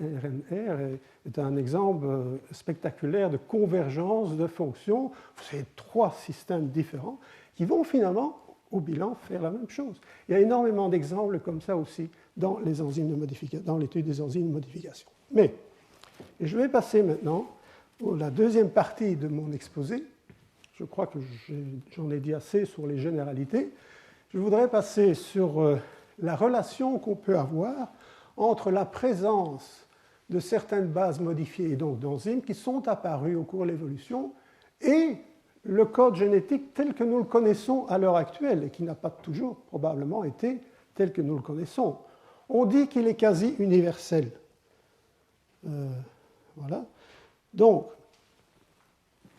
est un exemple spectaculaire de convergence de fonctions. Vous avez 3 systèmes différents qui vont finalement, au bilan, faire la même chose. Il y a énormément d'exemples comme ça aussi dans les enzymes de modification, dans l'étude des enzymes de modification. Mais, et je vais passer maintenant la deuxième partie de mon exposé. Je crois que j'en ai dit assez sur les généralités. Je voudrais passer sur la relation qu'on peut avoir entre la présence de certaines bases modifiées, et donc d'enzymes, qui sont apparues au cours de l'évolution, et le code génétique tel que nous le connaissons à l'heure actuelle, et qui n'a pas toujours probablement été tel que nous le connaissons. On dit qu'il est quasi universel. Voilà. Donc,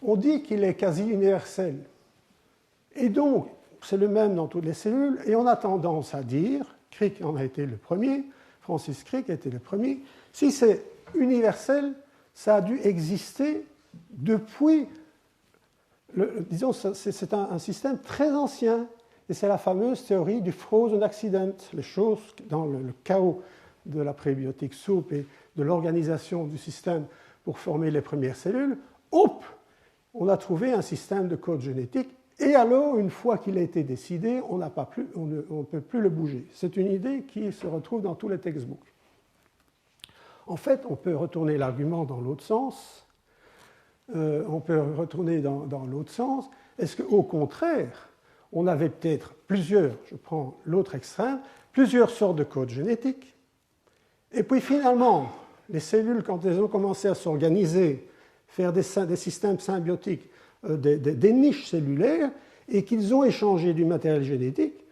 on dit qu'il est quasi universel. Et donc, c'est le même dans toutes les cellules, et on a tendance à dire, Crick en a été le premier, Francis Crick a été le premier, si c'est universel, ça a dû exister depuis, disons, c'est un système très ancien, et c'est la fameuse théorie du frozen accident, les choses dans le chaos de la prébiotique soupe et de l'organisation du système pour former les premières cellules, hop, on a trouvé un système de code génétique, et alors, une fois qu'il a été décidé, on ne peut plus le bouger. C'est une idée qui se retrouve dans tous les textbooks. En fait, on peut retourner l'argument dans l'autre sens. Est-ce qu'au contraire, on avait peut-être plusieurs, je prends l'autre extrême, plusieurs sortes de codes génétiques, et puis finalement, les cellules, quand elles ont commencé à s'organiser, faire des systèmes symbiotiques, des niches cellulaires, et qu'ils ont échangé du matériel génétique,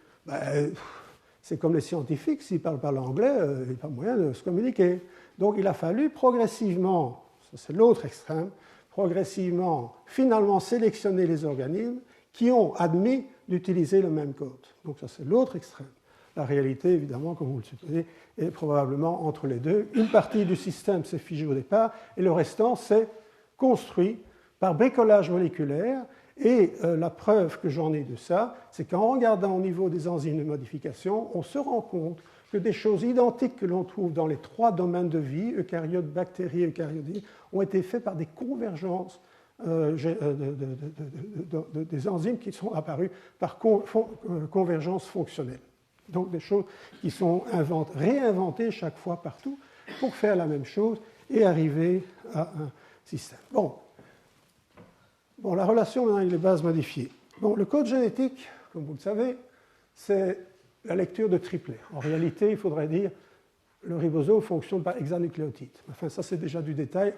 c'est comme les scientifiques, s'ils ne parlent pas l'anglais, il n'y a pas moyen de se communiquer. Donc il a fallu progressivement, ça c'est l'autre extrême, progressivement, finalement sélectionner les organismes qui ont admis d'utiliser le même code. Donc ça c'est l'autre extrême. La réalité, évidemment, comme vous le supposez, est probablement entre les deux. Une partie du système s'est figée au départ, et le restant s'est construit par bricolage moléculaire. Et la preuve que j'en ai de ça, c'est qu'en regardant au niveau des enzymes de modification, on se rend compte que des choses identiques que l'on trouve dans les 3 domaines de vie, eucaryotes, bactéries, eucaryotes, ont été faites par des convergences des enzymes qui sont apparues par convergence fonctionnelle. Donc des choses qui sont réinventées chaque fois partout pour faire la même chose et arriver à un système. Bon, la relation maintenant avec les bases modifiées. Bon, le code génétique, comme vous le savez, c'est la lecture de triplets. En réalité, il faudrait dire le ribosome fonctionne par hexanucléotide. Enfin, ça c'est déjà du détail.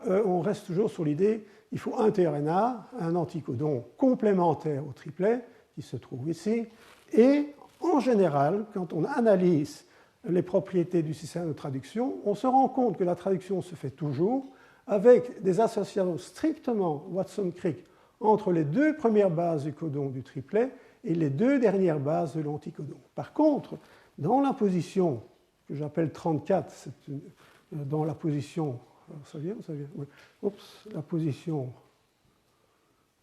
On reste toujours sur l'idée, il faut un tRNA, un anticodon complémentaire au triplet, qui se trouve ici, et en général, quand on analyse les propriétés du système de traduction, on se rend compte que la traduction se fait toujours avec des associations strictement Watson-Crick entre les 2 premières bases du codon du triplet et les 2 dernières bases de l'anticodon. Par contre, dans la position que j'appelle 34, dans la position, ça vient, oui. La position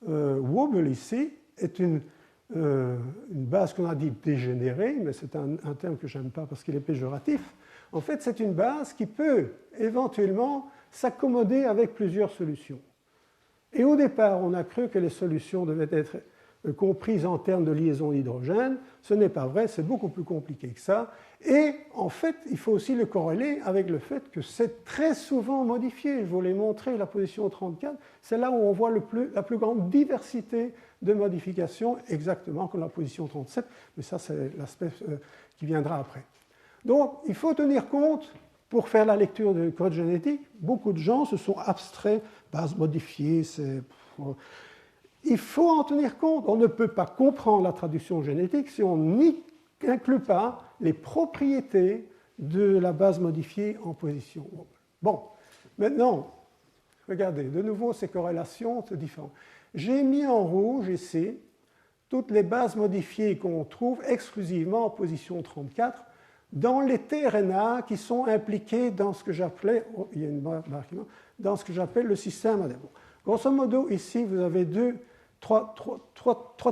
Wobble ici est une base qu'on a dit dégénérée, mais c'est un terme que je n'aime pas parce qu'il est péjoratif. En fait, c'est une base qui peut éventuellement s'accommoder avec plusieurs solutions. Et au départ, on a cru que les solutions devaient être comprise en termes de liaison d'hydrogène. Ce n'est pas vrai, c'est beaucoup plus compliqué que ça. Et en fait, il faut aussi le corréler avec le fait que c'est très souvent modifié. Je vous l'ai montré, la position 34, c'est là où on voit la plus grande diversité de modifications, exactement comme la position 37, mais ça c'est l'aspect qui viendra après. Donc il faut tenir compte, pour faire la lecture de code génétique, beaucoup de gens se sont abstraits, bases modifiées, il faut en tenir compte. On ne peut pas comprendre la traduction génétique si on n'inclut pas les propriétés de la base modifiée en position. Bon, maintenant, regardez, de nouveau ces corrélations, c'est différent. J'ai mis en rouge ici toutes les bases modifiées qu'on trouve exclusivement en position 34 dans les tRNA qui sont impliqués dans ce que j'appelais, il y a une barre dans ce que j'appelle le système ADN. Grosso modo, ici, vous avez trois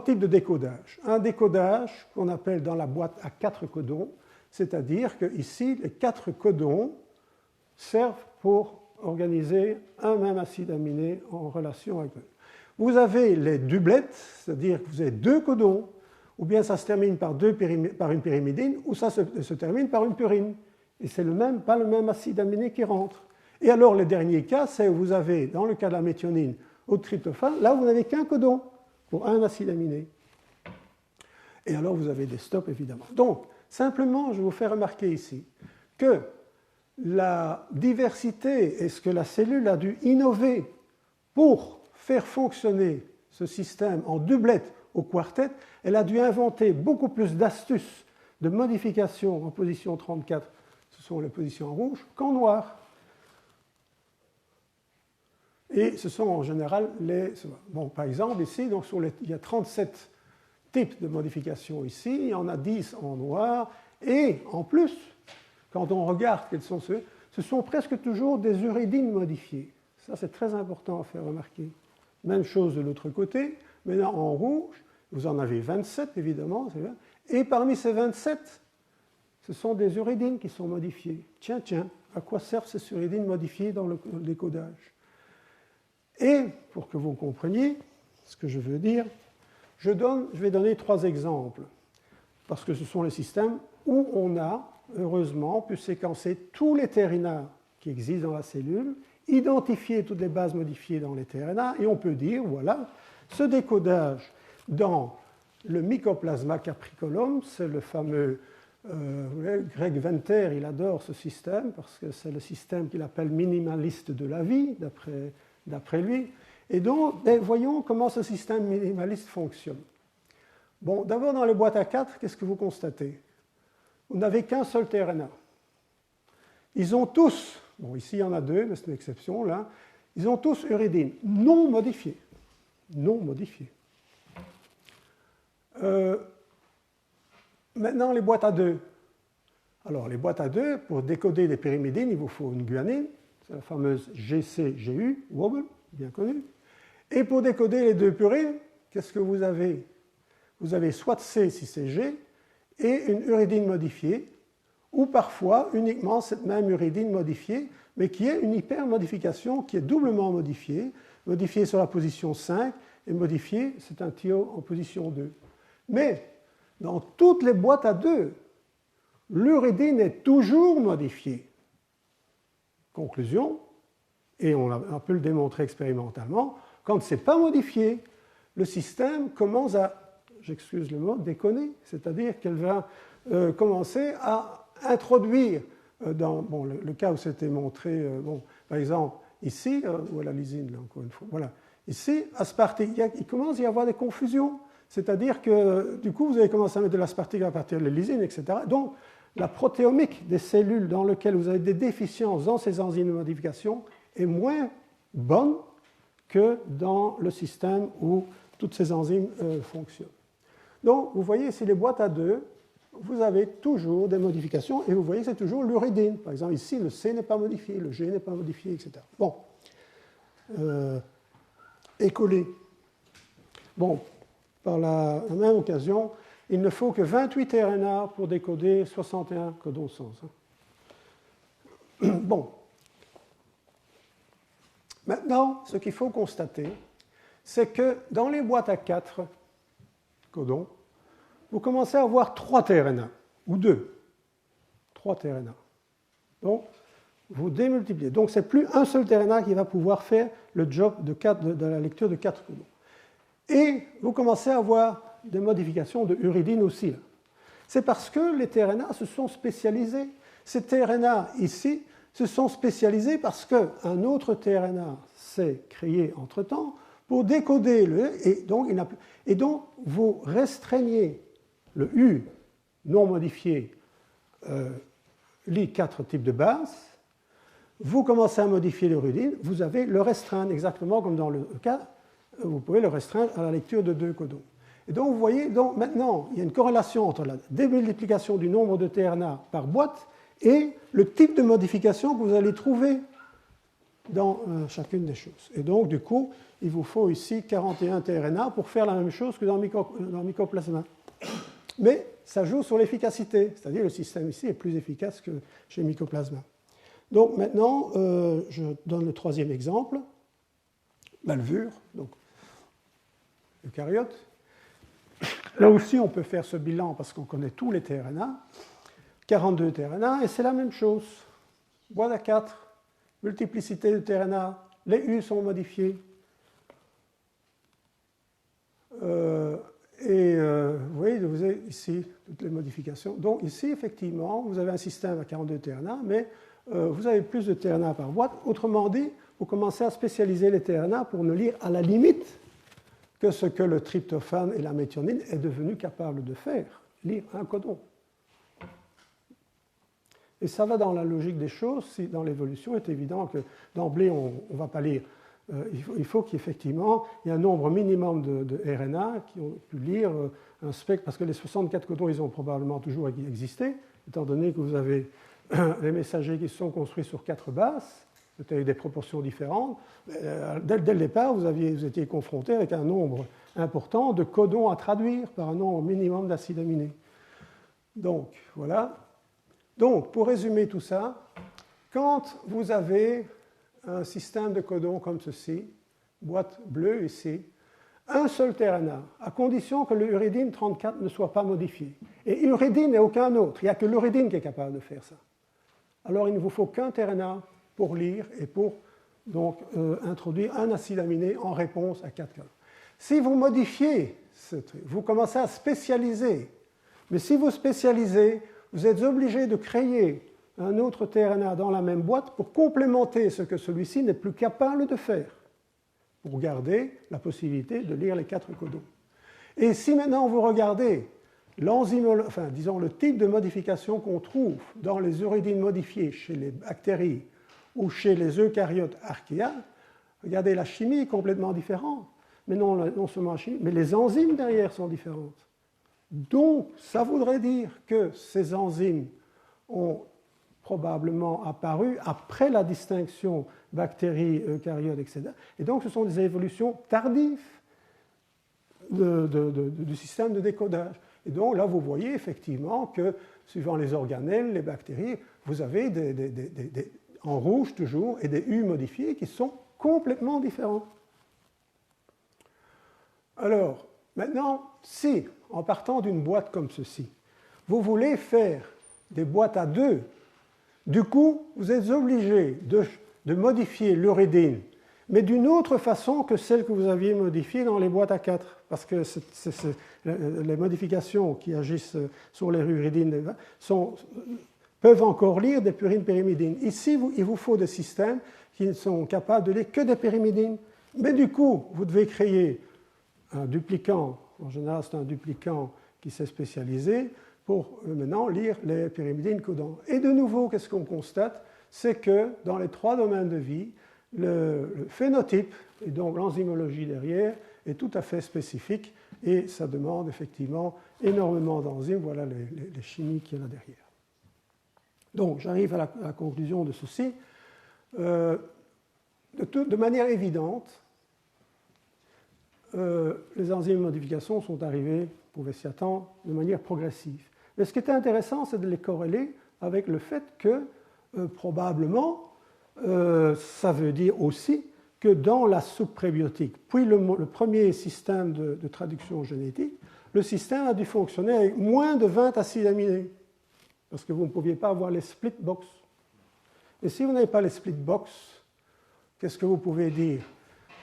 types de décodage. Un décodage qu'on appelle dans la boîte à 4 codons, c'est-à-dire que ici, les 4 codons servent pour organiser un même acide aminé en relation avec eux. Vous avez les dublettes, c'est-à-dire que vous avez 2 codons, ou bien ça se termine par une pyrimidine, ou ça se termine par une purine. Et c'est pas le même acide aminé qui rentre. Et alors, le dernier cas, c'est où vous avez, dans le cas de la méthionine ou de tryptophane, là, vous n'avez qu'un codon pour un acide aminé. Et alors, vous avez des stops, évidemment. Donc, simplement, je vous fais remarquer ici que la diversité est ce que la cellule a dû innover pour faire fonctionner ce système en doublette au quartet. Elle a dû inventer beaucoup plus d'astuces de modification en position 34, ce sont les positions en rouge, qu'en noir. Et ce sont en général les... Bon, par exemple, ici, donc il y a 37 types de modifications ici, il y en a 10 en noir, et en plus, quand on regarde quels sont ceux, ce sont presque toujours des uridines modifiées. Ça, c'est très important à faire remarquer. Même chose de l'autre côté, maintenant en rouge, vous en avez 27 évidemment, et parmi ces 27, ce sont des uridines qui sont modifiées. Tiens, à quoi servent ces uridines modifiées dans le décodage? Et pour que vous compreniez ce que je veux dire, je vais donner 3 exemples, parce que ce sont les systèmes où on a, heureusement, pu séquencer tous les tRNA qui existent dans la cellule, identifier toutes les bases modifiées dans les tRNA, et on peut dire, voilà, ce décodage dans le Mycoplasma capricolum, c'est le fameux Greg Venter, il adore ce système, parce que c'est le système qu'il appelle minimaliste de la vie, d'après lui. Et donc, voyons comment ce système minimaliste fonctionne. Bon, d'abord, dans les boîtes à 4, qu'est-ce que vous constatez? Vous n'avez qu'un seul tRNA. Ils ont tous, bon, ici il y en a 2, mais c'est une exception, là, ils ont tous uridine non modifiée. Non modifiée. Maintenant, les boîtes à 2. Alors, les boîtes à 2, pour décoder des pyrimidines, il vous faut une guanine, c'est la fameuse GC-GU, Wobble, bien connue. Et pour décoder les 2 purines, qu'est-ce que vous avez? Vous avez soit C si c'est G, et une uridine modifiée, ou parfois uniquement cette même uridine modifiée, mais qui est une hypermodification qui est doublement modifiée sur la position 5, et modifiée, c'est un thio en position 2. Mais dans toutes les boîtes à 2, l'uridine est toujours modifiée. Conclusion, et on peut le démontrer expérimentalement, quand ce n'est pas modifié, le système commence à, j'excuse le mot, déconner, c'est-à-dire qu'elle va commencer à introduire, dans le cas où c'était montré, par exemple, ici, voilà lysine, là, encore une fois, voilà, ici, aspartique, il commence à y avoir des confusions, c'est-à-dire que, du coup, vous allez commencer à mettre de l'aspartique à partir de la lysine, etc. Donc, la protéomique des cellules dans lesquelles vous avez des déficiences dans ces enzymes de modification est moins bonne que dans le système où toutes ces enzymes fonctionnent. Donc, vous voyez ici les boîtes à 2, vous avez toujours des modifications, et vous voyez que c'est toujours l'uridine. Par exemple, ici, le C n'est pas modifié, le G n'est pas modifié, etc. Bon. Écollé. Bon, par la même occasion, il ne faut que 28 RNA pour décoder 61 codons sens. Bon. Maintenant, ce qu'il faut constater, c'est que dans les boîtes à 4, codons, vous commencez à avoir 3 tRNA, ou 2. 3 tRNA. Donc, vous démultipliez. Donc, ce n'est plus un seul tRNA qui va pouvoir faire le job de la lecture de 4 codons. Et vous commencez à avoir des modifications de uridine aussi. C'est parce que les tRNA se sont spécialisés. Ces tRNA ici se sont spécialisés parce qu'un autre tRNA s'est créé entre-temps pour décoder le et donc vous restreignez le U non modifié lit 4 types de bases, vous commencez à modifier l'uridine, vous avez le restreindre exactement comme dans le cas, vous pouvez le restreindre à la lecture de 2 codons. Et donc vous voyez, donc, maintenant, il y a une corrélation entre la démultiplication du nombre de tRNA par boîte et le type de modification que vous allez trouver dans chacune des choses. Et donc, du coup, il vous faut ici 41 tRNA pour faire la même chose que dans Mycoplasma. Mais ça joue sur l'efficacité, c'est-à-dire le système ici est plus efficace que chez Mycoplasma. Donc maintenant, je donne le troisième exemple, la levure, donc eucaryote. Là aussi, on peut faire ce bilan parce qu'on connaît tous les tRNA, 42 tRNA, et c'est la même chose. Boîte à 4, multiplicité de tRNA, les U sont modifiés. Vous voyez, vous avez ici toutes les modifications. Donc ici, effectivement, vous avez un système à 42 tRNA, mais vous avez plus de tRNA par boîte. Autrement dit, vous commencez à spécialiser les tRNA pour ne lire à la limite que ce que le tryptophane et la méthionine est devenu capable de faire, lire un codon. Et ça va dans la logique des choses. Si dans l'évolution, il est évident que d'emblée, on ne va pas lire. Il faut qu'effectivement, il y ait un nombre minimum de RNA qui ont pu lire un spectre, parce que les 64 codons, ils ont probablement toujours existé, étant donné que vous avez les messagers qui se sont construits sur 4 bases, peut-être avec des proportions différentes. Dès le départ, vous étiez confronté avec un nombre important de codons à traduire par un nombre minimum d'acides aminés. Donc, voilà. Donc, pour résumer tout ça, quand vous avez un système de codons comme ceci, boîte bleue ici, un seul tRNA, à condition que l'uridine 34 ne soit pas modifié. Et uridine et aucun autre, il n'y a que l'uridine qui est capable de faire ça. Alors, il ne vous faut qu'un tRNA pour lire et pour donc, introduire un acide aminé en réponse à 4 codons. Si vous modifiez ce truc, vous commencez à spécialiser. Mais si vous spécialisez, vous êtes obligé de créer un autre tRNA dans la même boîte pour complémenter ce que celui-ci n'est plus capable de faire, pour garder la possibilité de lire les 4 codons. Et si maintenant vous regardez le type de modification qu'on trouve dans les uridines modifiées chez les bactéries ou chez les eucaryotes archéas, regardez, la chimie est complètement différente. Mais non seulement la chimie, mais les enzymes derrière sont différentes. Donc, ça voudrait dire que ces enzymes ont probablement apparu après la distinction bactéries, eucaryotes, etc. Et donc, ce sont des évolutions tardives du système de décodage. Et donc, là, vous voyez effectivement que, suivant les organelles, les bactéries, vous avez en rouge toujours, et des U modifiés qui sont complètement différents. Alors, maintenant, si, en partant d'une boîte comme ceci, vous voulez faire des boîtes à 2, du coup, vous êtes obligé de modifier l'uridine, mais d'une autre façon que celle que vous aviez modifiée dans les boîtes à 4, parce que les modifications qui agissent sur les uridines peuvent encore lire des purines périmidines. Ici, il vous faut des systèmes qui ne sont capables de lire que des périmidines, mais du coup, vous devez créer un duplicant. En général, c'est un duplicant qui s'est spécialisé pour maintenant lire les pyrimidines codants. Et de nouveau, qu'est-ce qu'on constate? C'est que dans les 3 domaines de vie, le phénotype, et donc l'enzymologie derrière, est tout à fait spécifique et ça demande effectivement énormément d'enzymes. Voilà les chimies qu'il y a là derrière. Donc, j'arrive à la conclusion de ceci. De manière évidente, les enzymes de modification sont arrivées, on pouvait s'y attendre, de manière progressive. Mais ce qui était intéressant, c'est de les corréler avec le fait que, probablement, ça veut dire aussi que dans la soupe prébiotique, puis le premier système de traduction génétique, le système a dû fonctionner avec moins de 20 acides aminés, parce que vous ne pouviez pas avoir les split box. Et si vous n'avez pas les split box, qu'est-ce que vous pouvez dire?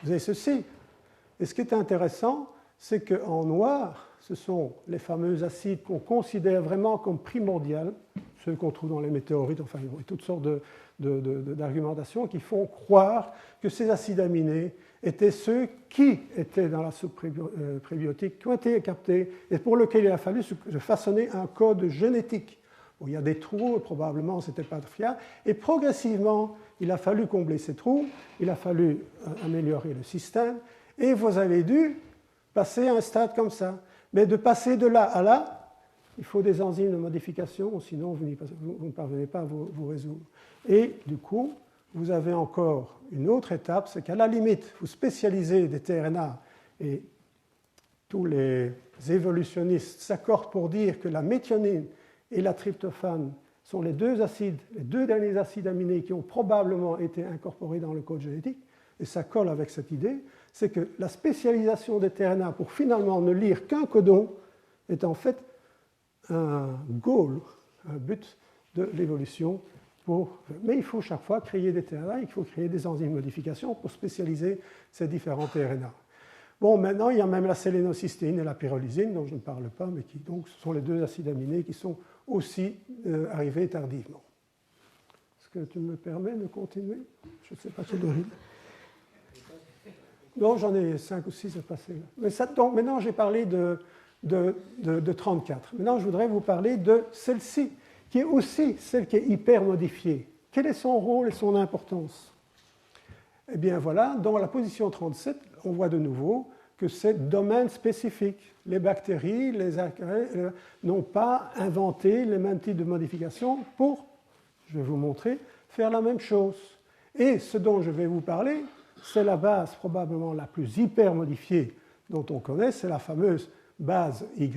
Vous avez ceci. Et ce qui est intéressant, c'est qu'en noir, ce sont les fameux acides qu'on considère vraiment comme primordiaux, ceux qu'on trouve dans les météorites, enfin, il y a toutes sortes d'argumentations qui font croire que ces acides aminés étaient ceux qui étaient dans la soupe prébiotique, qui ont été captés et pour lesquels il a fallu façonner un code génétique. Bon, il y a des trous, probablement ce n'était pas fiable, et progressivement, il a fallu combler ces trous, il a fallu améliorer le système, et vous avez dû passer à un stade comme ça. Mais de passer de là à là, il faut des enzymes de modification, sinon vous ne parvenez pas à vous résoudre. Et du coup, vous avez encore une autre étape, c'est qu'à la limite, vous spécialisez des tRNA, et tous les évolutionnistes s'accordent pour dire que la méthionine et la tryptophane sont les deux derniers acides aminés qui ont probablement été incorporés dans le code génétique, et ça colle avec cette idée, c'est que la spécialisation des tRNA pour finalement ne lire qu'un codon est en fait un goal, un but de l'évolution. Mais il faut chaque fois créer des tRNA, il faut créer des enzymes de modification pour spécialiser ces différents tRNA. Bon, maintenant, il y a même la sélénocystéine et la pyrrolysine, dont je ne parle pas, mais qui donc ce sont les deux acides aminés qui sont aussi arrivés tardivement. Est-ce que tu me permets de continuer? Je ne sais pas quel rythme. Non, j'en ai 5 ou 6 à passer. Mais ça, donc, maintenant, j'ai parlé de 34. Maintenant, je voudrais vous parler de celle-ci, qui est aussi celle qui est hyper modifiée. Quel est son rôle et son importance? Eh bien voilà, dans la position 37, on voit de nouveau que c'est domaine spécifique. Les bactéries, les archées n'ont pas inventé les mêmes types de modifications pour, je vais vous montrer, faire la même chose. Et ce dont je vais vous parler, c'est la base probablement la plus hyper modifiée dont on connaît, c'est la fameuse base Y,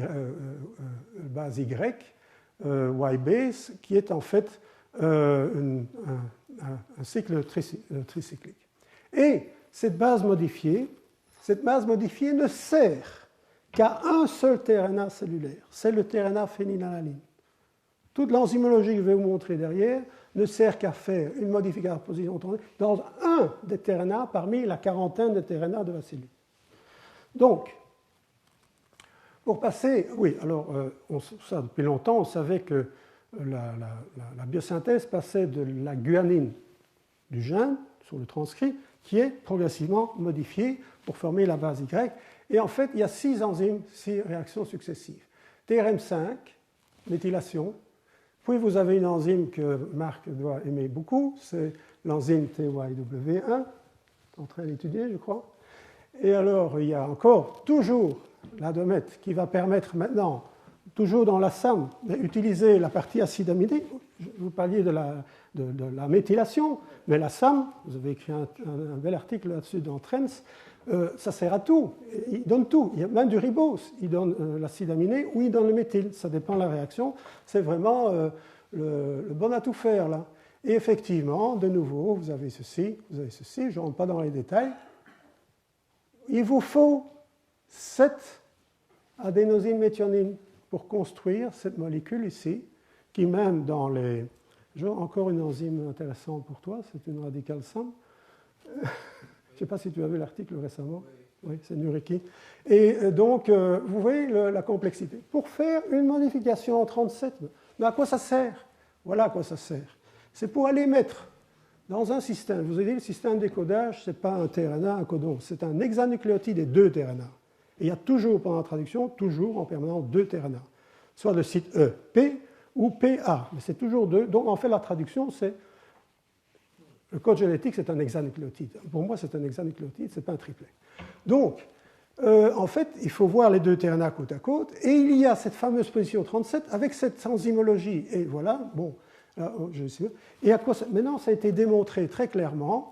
Y-base, qui est en fait un cycle tricyclique. Et cette base modifiée ne sert qu'à un seul tRNA cellulaire, c'est le tRNA phénylalanine. Toute l'enzymologie que je vais vous montrer derrière ne sert qu'à faire une modification de position dans un des tRNA parmi la quarantaine de tRNA de la cellule. Donc, pour passer, oui, alors ça depuis longtemps, on savait que la biosynthèse passait de la guanine du gène sur le transcrit qui est progressivement modifiée pour former la base Y. Et en fait, il y a 6 enzymes, 6 réactions successives. TRM5, méthylation. Puis vous avez une enzyme que Marc doit aimer beaucoup, c'est l'enzyme TYW1, en train d'étudier, je crois. Et alors, il y a encore toujours la domette qui va permettre maintenant, toujours dans la SAM, d'utiliser la partie acide aminé. Vous parliez de la méthylation, mais la SAM, vous avez écrit un bel article là-dessus dans Trends, ça sert à tout. Il donne tout. Il y a même du ribose. Il donne l'acide aminé ou il donne le méthyle. Ça dépend de la réaction. C'est vraiment le bon à tout faire, là. Et effectivement, de nouveau, vous avez ceci, je ne rentre pas dans les détails. Il vous faut 7 adénosine méthionine pour construire cette molécule ici, qui même dans les... Encore une enzyme intéressante pour toi, c'est une radicale SAM. Je ne sais pas si tu as vu l'article récemment. Oui, c'est Nuriki. Et donc, vous voyez la complexité. Pour faire une modification en 37, mais à quoi ça sert? Voilà à quoi ça sert. C'est pour aller mettre dans un système, je vous ai dit, le système décodage, ce n'est pas un tRNA, un codon, c'est un hexanucléotide et 2 tRNA. Et il y a toujours, pendant la traduction, toujours en permanence 2 tRNA. Soit le site E, P ou PA, mais c'est toujours 2. Donc, en fait, la traduction, c'est... Le code génétique, c'est un hexanucléotide. Pour moi, c'est un hexanucléotide, ce n'est pas un triplet. Donc, en fait, il faut voir les 2 tRNA côte à côte, et il y a cette fameuse position 37 avec cette enzymologie. Et voilà, bon, là, et à quoi ça... Maintenant, ça a été démontré très clairement,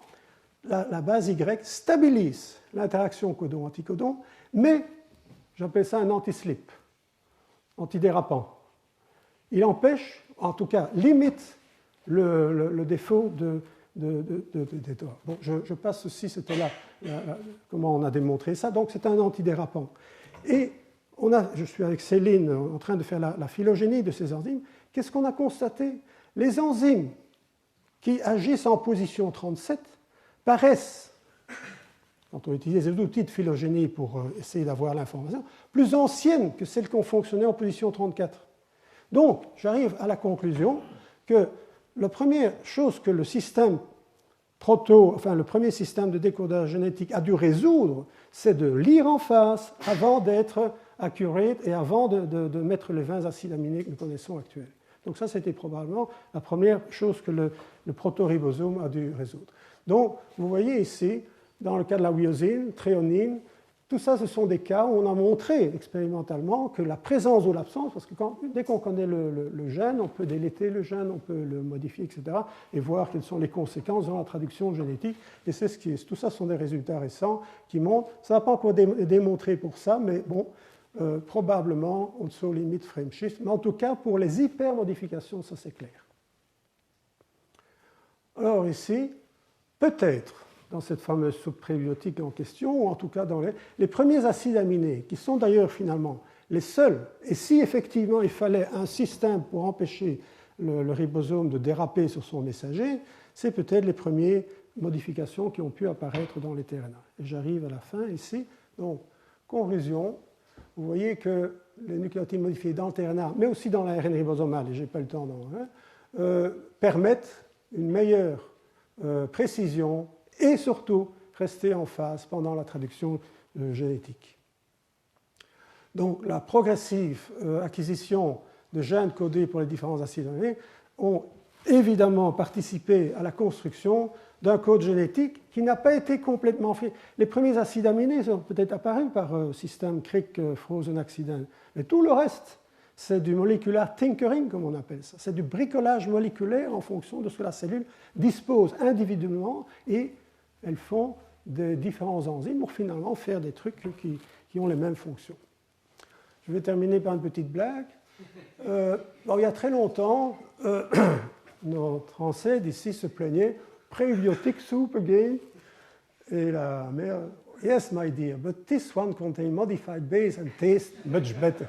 la base Y stabilise l'interaction codon-anticodon, mais j'appelle ça un anti-slip, antidérapant. Il empêche, en tout cas, limite le défaut de bon, je passe ceci, c'était là, comment on a démontré ça. Donc, c'est un antidérapant. Et je suis avec Céline en train de faire la phylogénie de ces enzymes. Qu'est-ce qu'on a constaté? Les enzymes qui agissent en position 37 paraissent, quand on utilise les outils de phylogénie pour essayer d'avoir l'information, plus anciennes que celles qui ont fonctionné en position 34. Donc, j'arrive à la conclusion que la première chose que le système le premier système de décodage génétique a dû résoudre, c'est de lire en face avant d'être accurate et avant de mettre les 20 acides aminés que nous connaissons actuels. Donc ça, c'était probablement la première chose que le protoribosome a dû résoudre. Donc, vous voyez ici, dans le cas de la hyosine, thréonine, tout ça, ce sont des cas où on a montré expérimentalement que la présence ou l'absence, parce que dès qu'on connaît le gène, on peut déléter le gène, on peut le modifier, etc., et voir quelles sont les conséquences dans la traduction génétique. Et c'est ce qui est. Tout ça sont des résultats récents qui montrent. Ça n'a pas encore démontré pour ça, mais bon, probablement, on se limite frame shift. Mais en tout cas, pour les hypermodifications, ça c'est clair. Alors ici, peut-être, dans cette fameuse soupe prébiotique en question, ou en tout cas dans les premiers acides aminés, qui sont d'ailleurs finalement les seuls, et si effectivement il fallait un système pour empêcher le ribosome de déraper sur son messager, c'est peut-être les premières modifications qui ont pu apparaître dans les tRNA. Et j'arrive à la fin ici. Donc, conclusion, vous voyez que les nucléotides modifiés dans le tRNA, mais aussi dans l'ARN ribosomal, et je n'ai pas le temps permettent une meilleure précision et surtout rester en phase pendant la traduction génétique. Donc la progressive acquisition de gènes codés pour les différents acides aminés ont évidemment participé à la construction d'un code génétique qui n'a pas été complètement fait. Les premiers acides aminés sont peut-être apparus par système Crick-Frozen accident, mais tout le reste, c'est du molecular tinkering, comme on appelle ça. C'est du bricolage moléculaire en fonction de ce que la cellule dispose individuellement et elles font des différents enzymes pour finalement faire des trucs qui ont les mêmes fonctions. Je vais terminer par une petite blague. Il y a très longtemps, notre ancêtre ici se plaignait « Prebiotic soup again ». Et la mère « Yes, my dear, but this one contains modified base and tastes much better ».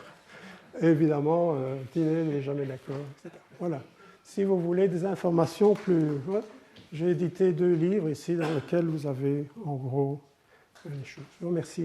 Évidemment, Tiné n'est jamais d'accord, etc. Voilà. Si vous voulez des informations plus... J'ai édité 2 livres ici dans lesquels vous avez en gros les choses. Je vous remercie.